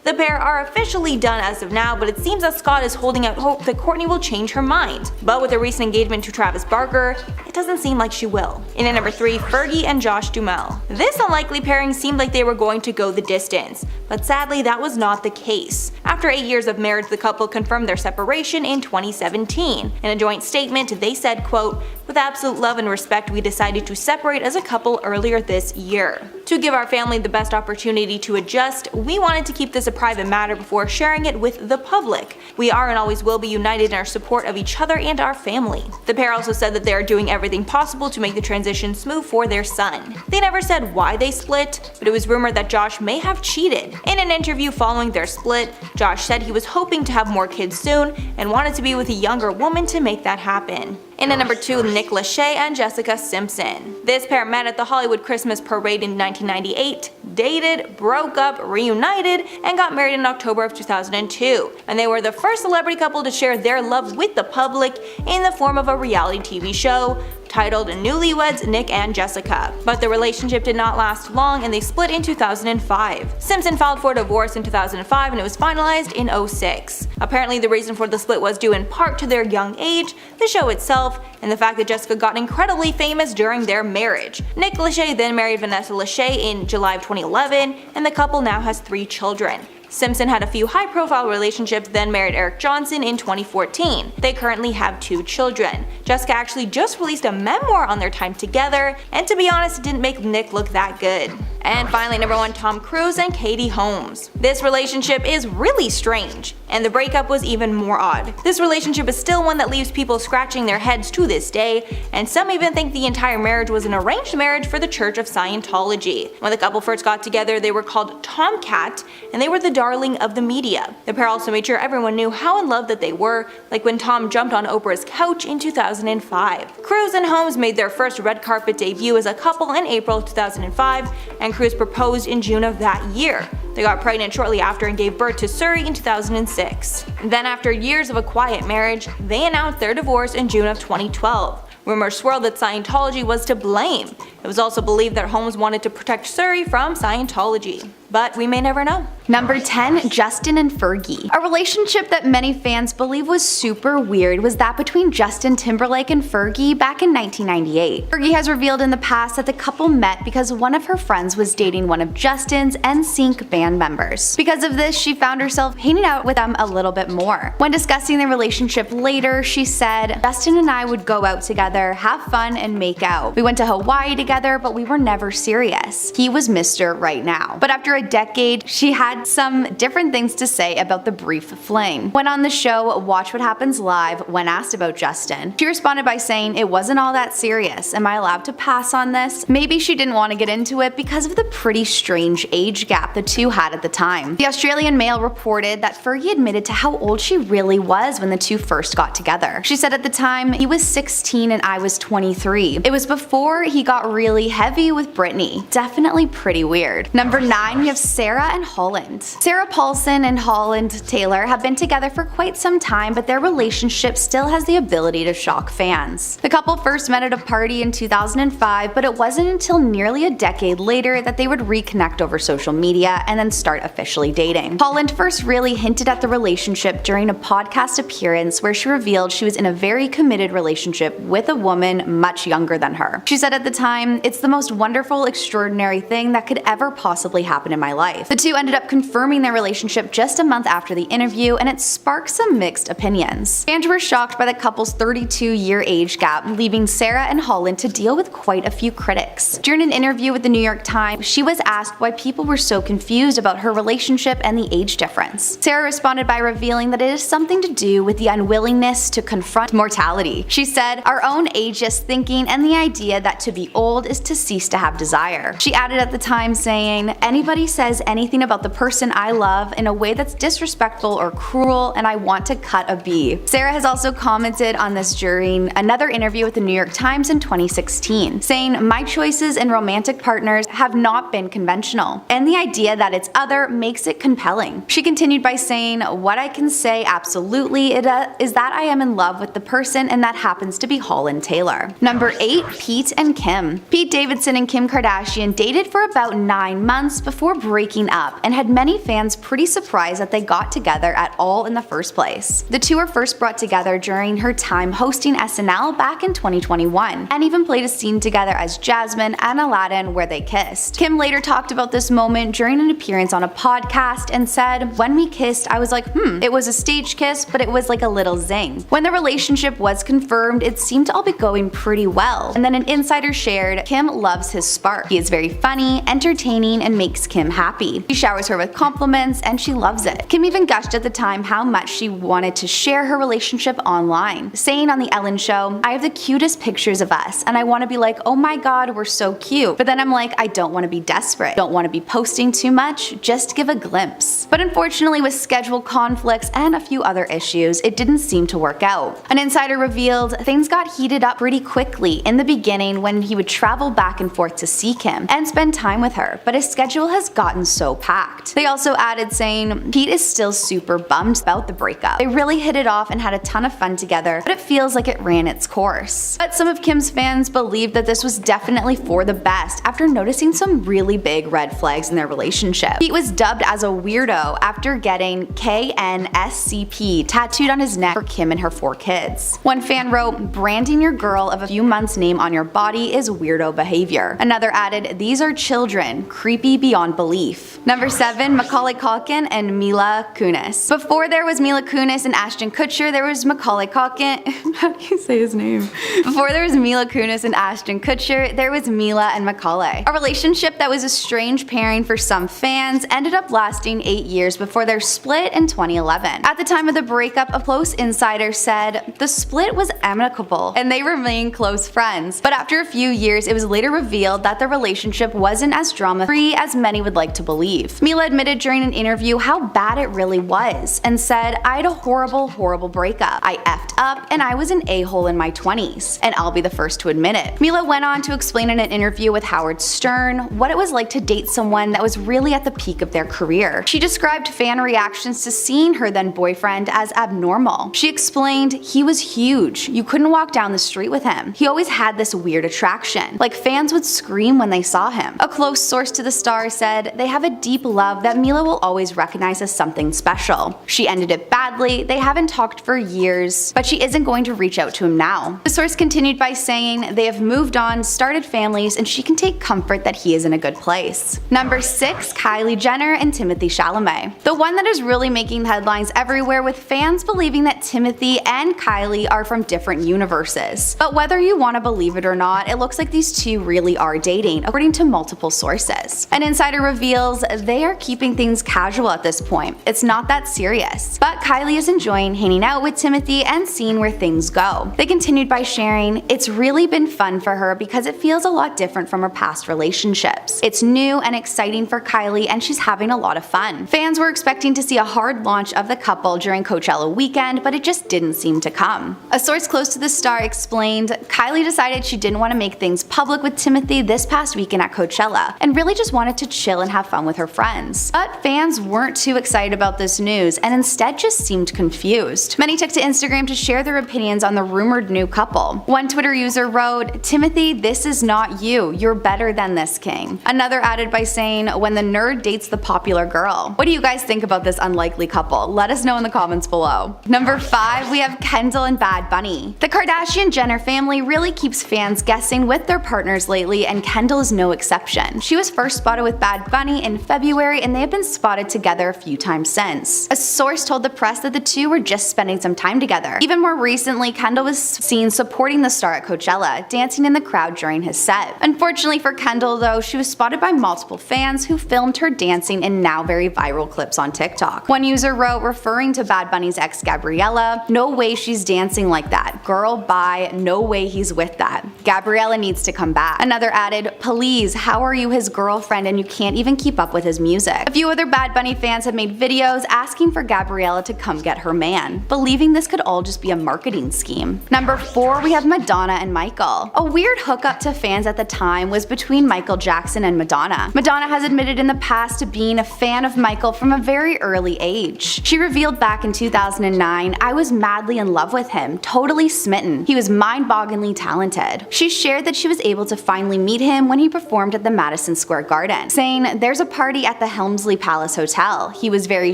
The pair are officially done as of now, but it seems that Scott is holding out hope that Kourtney will change her mind. But with her recent engagement to Travis Barker, it doesn't seem like she will. In at number 3, Fergie and Josh Duhamel. This unlikely pairing seemed like they were going to go the distance, but sadly that was not the case. After 8 years of marriage, the couple confirmed their separation in 2017. In a joint statement, they said, quote, "With absolute love and respect, we decided to separate as a couple earlier this year. To give our family the best opportunity to adjust, we wanted to keep this a private matter before sharing it with the public. We are and always will be united in our support of each other and our family." The pair also said that they are doing everything possible to make the transition smooth for their son. They never said why they split, but it was rumored that Josh may have cheated. In an interview following their split, Josh said he was hoping to have more kids soon and wanted to be with a younger woman to make that happen. In at number 2, Nick Lachey and Jessica Simpson. This pair met at the Hollywood Christmas Parade in 1998, dated, broke up, reunited, and got married in October of 2002. And they were the first celebrity couple to share their love with the public in the form of a reality TV show, titled Newlyweds Nick and Jessica. But the relationship did not last long and they split in 2005. Simpson filed for divorce in 2005 and it was finalized in 2006. Apparently the reason for the split was due in part to their young age, the show itself, and the fact that Jessica got incredibly famous during their marriage. Nick Lachey then married Vanessa Lachey in July of 2011, and the couple now has 3 children. Simpson had a few high-profile relationships, then married Eric Johnson in 2014. They currently have 2 children. Jessica actually just released a memoir on their time together, and to be honest, it didn't make Nick look that good. And finally, number 1, Tom Cruise and Katie Holmes. This relationship is really strange, and the breakup was even more odd. This relationship is still one that leaves people scratching their heads to this day, and some even think the entire marriage was an arranged marriage for the Church of Scientology. When the couple first got together, they were called Tomcat, and they were the darling of the media. The pair also made sure everyone knew how in love that they were, like when Tom jumped on Oprah's couch in 2005. Cruise and Holmes made their first red carpet debut as a couple in April 2005, and Cruise proposed in June of that year. They got pregnant shortly after and gave birth to Suri in 2006. Then after years of a quiet marriage, they announced their divorce in June of 2012. Rumors swirled that Scientology was to blame. It was also believed that Holmes wanted to protect Suri from Scientology. But we may never know. Number 10, Justin and Fergie. A relationship that many fans believe was super weird was that between Justin Timberlake and Fergie back in 1998. Fergie has revealed in the past that the couple met because one of her friends was dating one of Justin's NSYNC band members. Because of this, she found herself hanging out with them a little bit more. When discussing their relationship later, she said, "Justin and I would go out together, have fun, and make out. We went to Hawaii together, but we were never serious. He was Mr. Right Now." But after a decade, she had some different things to say about the brief fling. When on the show Watch What Happens Live, when asked about Justin, she responded by saying, "It wasn't all that serious. Am I allowed to pass on this?" Maybe she didn't want to get into it because of the pretty strange age gap the two had at the time. The Australian Mail reported that Fergie admitted to how old she really was when the two first got together. She said at the time, "He was 16 and I was 23. It was before he got really heavy with Britney." Definitely pretty weird. Number 9, we have Sarah and Holland. Sarah Paulson and Holland Taylor have been together for quite some time, but their relationship still has the ability to shock fans. The couple first met at a party in 2005, but it wasn't until nearly a decade later that they would reconnect over social media and then start officially dating. Holland first really hinted at the relationship during a podcast appearance where she revealed she was in a very committed relationship with a woman much younger than her. She said at the time, "It's the most wonderful, extraordinary thing that could ever possibly happen in my life." The two ended up confirming their relationship just a month after the interview, and it sparked some mixed opinions. Fans were shocked by the couple's 32-year age gap, leaving Sarah and Holland to deal with quite a few critics. During an interview with the New York Times, she was asked why people were so confused about her relationship and the age difference. Sarah responded by revealing that it is something to do with the unwillingness to confront mortality. She said, "Our own ageist thinking and the idea that to be old is to cease to have desire." She added at the time saying, "Anybody says anything about the person I love in a way that's disrespectful or cruel, and I want to cut a B." Sarah has also commented on this during another interview with the New York Times in 2016, saying, "My choices in romantic partners have not been conventional, and the idea that it's other makes it compelling." She continued by saying, "What I can say absolutely is that I am in love with the person, and that happens to be Holland Taylor." Number 8, Pete and Kim. Pete Davidson and Kim Kardashian dated for about 9 months before breaking up, and had many fans pretty surprised that they got together at all in the first place. The two were first brought together during her time hosting SNL back in 2021, and even played a scene together as Jasmine and Aladdin where they kissed. Kim later talked about this moment during an appearance on a podcast and said, "When we kissed, I was like, it was a stage kiss, but it was like a little zing." When the relationship was confirmed, it seemed to all be going pretty well. And then an insider shared, "Kim loves his spark. He is very funny, entertaining, and makes Kim happy. He showers her with compliments and she loves it." Kim even gushed at the time how much she wanted to share her relationship online, saying on the Ellen show, "I have the cutest pictures of us and I want to be like, oh my god, we're so cute. But then I'm like, I don't want to be desperate. Don't want to be posting too much. Just give a glimpse." But unfortunately, with schedule conflicts conflicts and a few other issues, it didn't seem to work out. An insider revealed things got heated up pretty quickly in the beginning when he would travel back and forth to seek him and spend time with her, but his schedule has gotten so packed. They also added saying, Pete is still super bummed about the breakup. They really hit it off and had a ton of fun together, but it feels like it ran its course. But some of Kim's fans believed that this was definitely for the best after noticing some really big red flags in their relationship. Pete was dubbed as a weirdo after getting KNSCP tattooed on his neck for Kim and her 4 kids. One fan wrote, branding your girl of a few months' name on your body is weirdo behavior. Another added, these are children, creepy beyond belief. Number 7, Macaulay Culkin and Mila Kunis. Before there was Mila Kunis and Ashton Kutcher, there was Macaulay Culkin. How do you say his name? Before there was Mila Kunis and Ashton Kutcher, there was Mila and Macaulay. A relationship that was a strange pairing for some fans ended up lasting 8 years before their split in 2011. At the time of the breakup, a close insider said the split was amicable and they remained close friends. But after a few years, it was later revealed that the relationship wasn't as drama-free as many would like to believe. Mila admitted during an interview how bad it really was and said, I had a horrible breakup. I effed up and I was an a-hole in my 20s, and I'll be the first to admit it. Mila went on to explain in an interview with Howard Stern what it was like to date someone that was really at the peak of their career. She described fan reactions to seeing her then boyfriend as abnormal. She explained, he was huge. You couldn't walk down the street with him. He always had this weird attraction. Like fans would scream when they saw him. A close source to the star said they have a deep love that Mila will always recognize as something special. She ended it badly, they haven't talked for years, but she isn't going to reach out to him now. The source continued by saying they have moved on, started families, and she can take comfort that he is in a good place. Number 6, Kylie Jenner and Timothée Chalamet. The one that is really making headlines everywhere with fans believing that Timothy and Kylie are from different universes. But whether you want to believe it or not, it looks like these two really are dating, according to multiple sources. An insider reveals they are keeping things casual at this point. It's not that serious. But Kylie is enjoying hanging out with Timothy and seeing where things go. They continued by sharing, it's really been fun for her because it feels a lot different from her past relationships. It's new and exciting for Kylie and she's having a lot of fun. Fans were expecting to see a hard launch of the couple during Coachella weekend, but it just didn't seem to come. A source close to the star explained, Kylie decided she didn't want to make things public with Timothy this past weekend at Coachella and really just wanted to chill and have fun with her friends. But fans weren't too excited about this news and instead just seemed confused. Many took to Instagram to share their opinions on the rumored new couple. One Twitter user wrote, Timothy, this is not you. You're better than this king. Another added by saying, when the nerd dates the popular girl. What do you guys think about this unlikely couple? Let us know in the comments below. Number 5, we have Kendall and Bad Bunny. The Kardashian-Jenner family really keeps fans guessing with their partners lately, and Kendall is no exception. She was first spotted with Bad Bunny in February, and they have been spotted together a few times since. A source told the press that the two were just spending some time together. Even more recently, Kendall was seen supporting the star at Coachella, dancing in the crowd during his set. Unfortunately for Kendall though, she was spotted by multiple fans who filmed her dancing in now very viral clips on TikTok. One user wrote, referring to Bad Bunny's ex Gabriella, no way she's dancing like that. Girl, bye, no way he's with that. Gabriella needs to come back. Another added, please, how are you his girlfriend and you can't even keep up with his music? A few other Bad Bunny fans have made videos asking for Gabriella to come get her man, believing this could all just be a marketing scheme. Number 4, we have Madonna and Michael. A weird hookup to fans at the time was between Michael Jackson and Madonna. Madonna has admitted in the past to being a fan of Michael from a very early age. She revealed back in 2009, I was madly in love with him, totally smitten. He was mind-bogglingly talented. She shared that she was able to finally meet him when he performed at the Madison Square Garden, saying, there's a party at the Helmsley Palace Hotel. He was very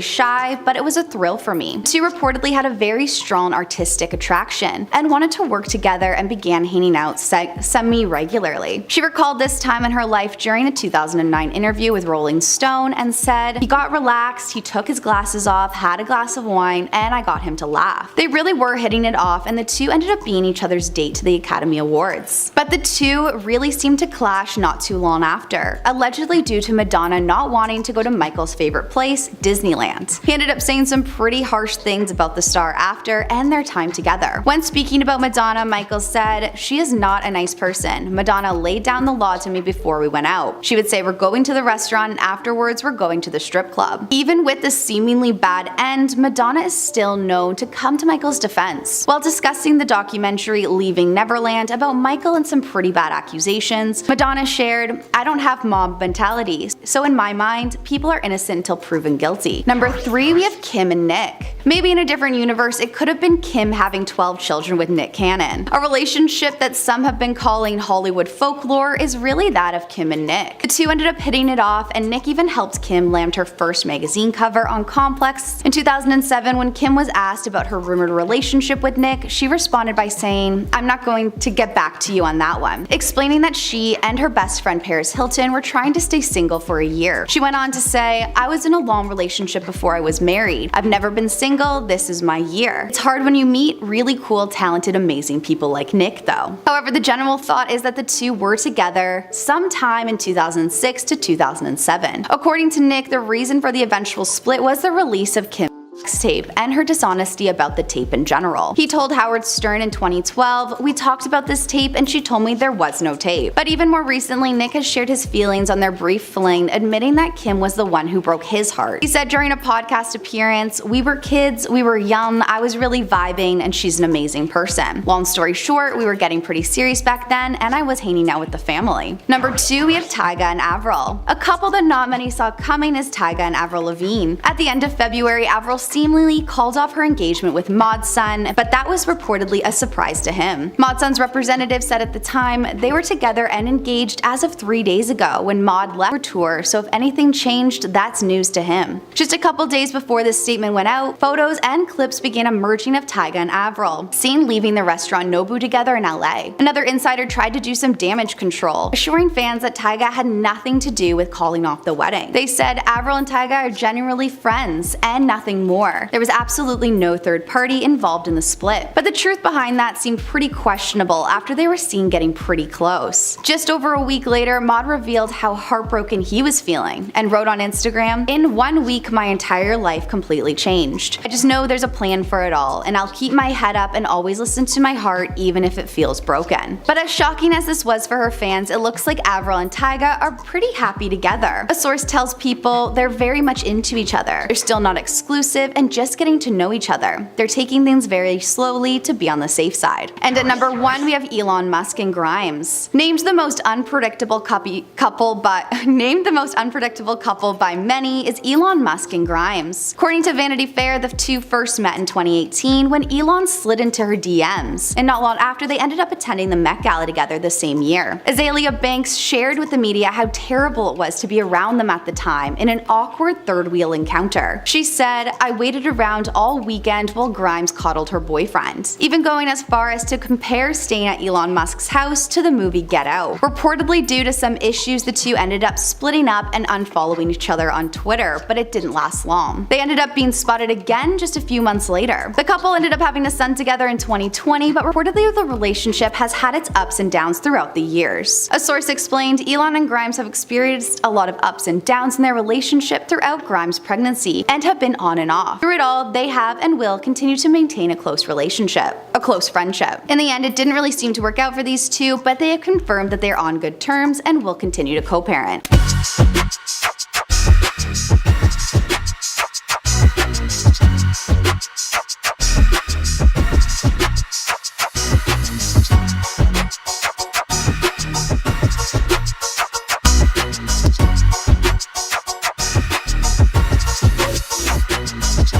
shy, but it was a thrill for me. She reportedly had a very strong artistic attraction and wanted to work together and began hanging out semi-regularly. She recalled this time in her life during a 2009 interview with Rolling Stone and said, he got relaxed, he took his glasses off, had a glass of wine, and I got him to laugh. They really were hitting it off and the two ended up being each other's date to the Academy Awards. But the two really seemed to clash not too long after, allegedly due to Madonna not not wanting to go to Michael's favorite place, Disneyland. He ended up saying some pretty harsh things about the star after and their time together. When speaking about Madonna, Michael said, "She is not a nice person. Madonna laid down the law to me before we went out. She would say we're going to the restaurant and afterwards we're going to the strip club." Even with the seemingly bad end, Madonna is still known to come to Michael's defense. While discussing the documentary Leaving Neverland about Michael and some pretty bad accusations, Madonna shared, "I don't have mob mentality, so in my mind, people are innocent until proven guilty." Number 3, we have Kim and Nick. Maybe in a different universe, it could have been Kim having 12 children with Nick Cannon. A relationship that some have been calling Hollywood folklore is really that of Kim and Nick. The two ended up hitting it off, and Nick even helped Kim land her first magazine cover on Complex. In 2007, when Kim was asked about her rumored relationship with Nick, she responded by saying, "I'm not going to get back to you on that one," explaining that she and her best friend Paris Hilton were trying to stay single for a year. She went on to say, "I was in a long relationship before I was married. I've never been single, this is my year." It's hard when you meet really cool, talented, amazing people like Nick though. However, the general thought is that the two were together sometime in 2006 to 2007. According to Nick, the reason for the eventual split was the release of Kim's tape and her dishonesty about the tape in general. He told Howard Stern in 2012, "We talked about this tape and she told me there was no tape." But even more recently, Nick has shared his feelings on their brief fling, admitting that Kim was the one who broke his heart. He said during a podcast appearance, "We were kids, we were young, I was really vibing, and she's an amazing person. Long story short, we were getting pretty serious back then and I was hanging out with the family." Number 2, we have Tyga and Avril. A couple that not many saw coming is Tyga and Avril Lavigne. At the end of February, Avril seemingly called off her engagement with Mod Sun, but that was reportedly a surprise to him. Mod Sun's representative said at the time they were together and engaged as of 3 days ago when Mod left for tour, so if anything changed, that's news to him. Just a couple days before this statement went out, photos and clips began emerging of Tyga and Avril, seen leaving the restaurant Nobu together in LA. Another insider tried to do some damage control, assuring fans that Tyga had nothing to do with calling off the wedding. They said Avril and Tyga are genuinely friends and nothing more. There was absolutely no third party involved in the split. But the truth behind that seemed pretty questionable after they were seen getting pretty close. Just over a week later, Mod revealed how heartbroken he was feeling and wrote on Instagram, "In 1 week, my entire life completely changed. I just know there's a plan for it all, and I'll keep my head up and always listen to my heart even if it feels broken." But as shocking as this was for her fans, it looks like Avril and Tyga are pretty happy together. A source tells people they're very much into each other. They're still not exclusive and just getting to know each other. They're taking things very slowly to be on the safe side. And at number 1, we have Elon Musk and Grimes. Named the most unpredictable couple by many is Elon Musk and Grimes. According to Vanity Fair, the two first met in 2018 when Elon slid into her DMs, and not long after they ended up attending the Met Gala together the same year. Azalea Banks shared with the media how terrible it was to be around them at the time in an awkward third wheel encounter. She said, "I waited around all weekend while Grimes coddled her boyfriend," even going as far as to compare staying at Elon Musk's house to the movie Get Out. Reportedly due to some issues, the two ended up splitting up and unfollowing each other on Twitter, but it didn't last long. They ended up being spotted again just a few months later. The couple ended up having a son together in 2020, but reportedly the relationship has had its ups and downs throughout the years. A source explained Elon and Grimes have experienced a lot of ups and downs in their relationship throughout Grimes' pregnancy and have been on and off. Through it all, they have and will continue to maintain a close friendship. In the end, it didn't really seem to work out for these two, but they have confirmed that they're on good terms and will continue to co-parent.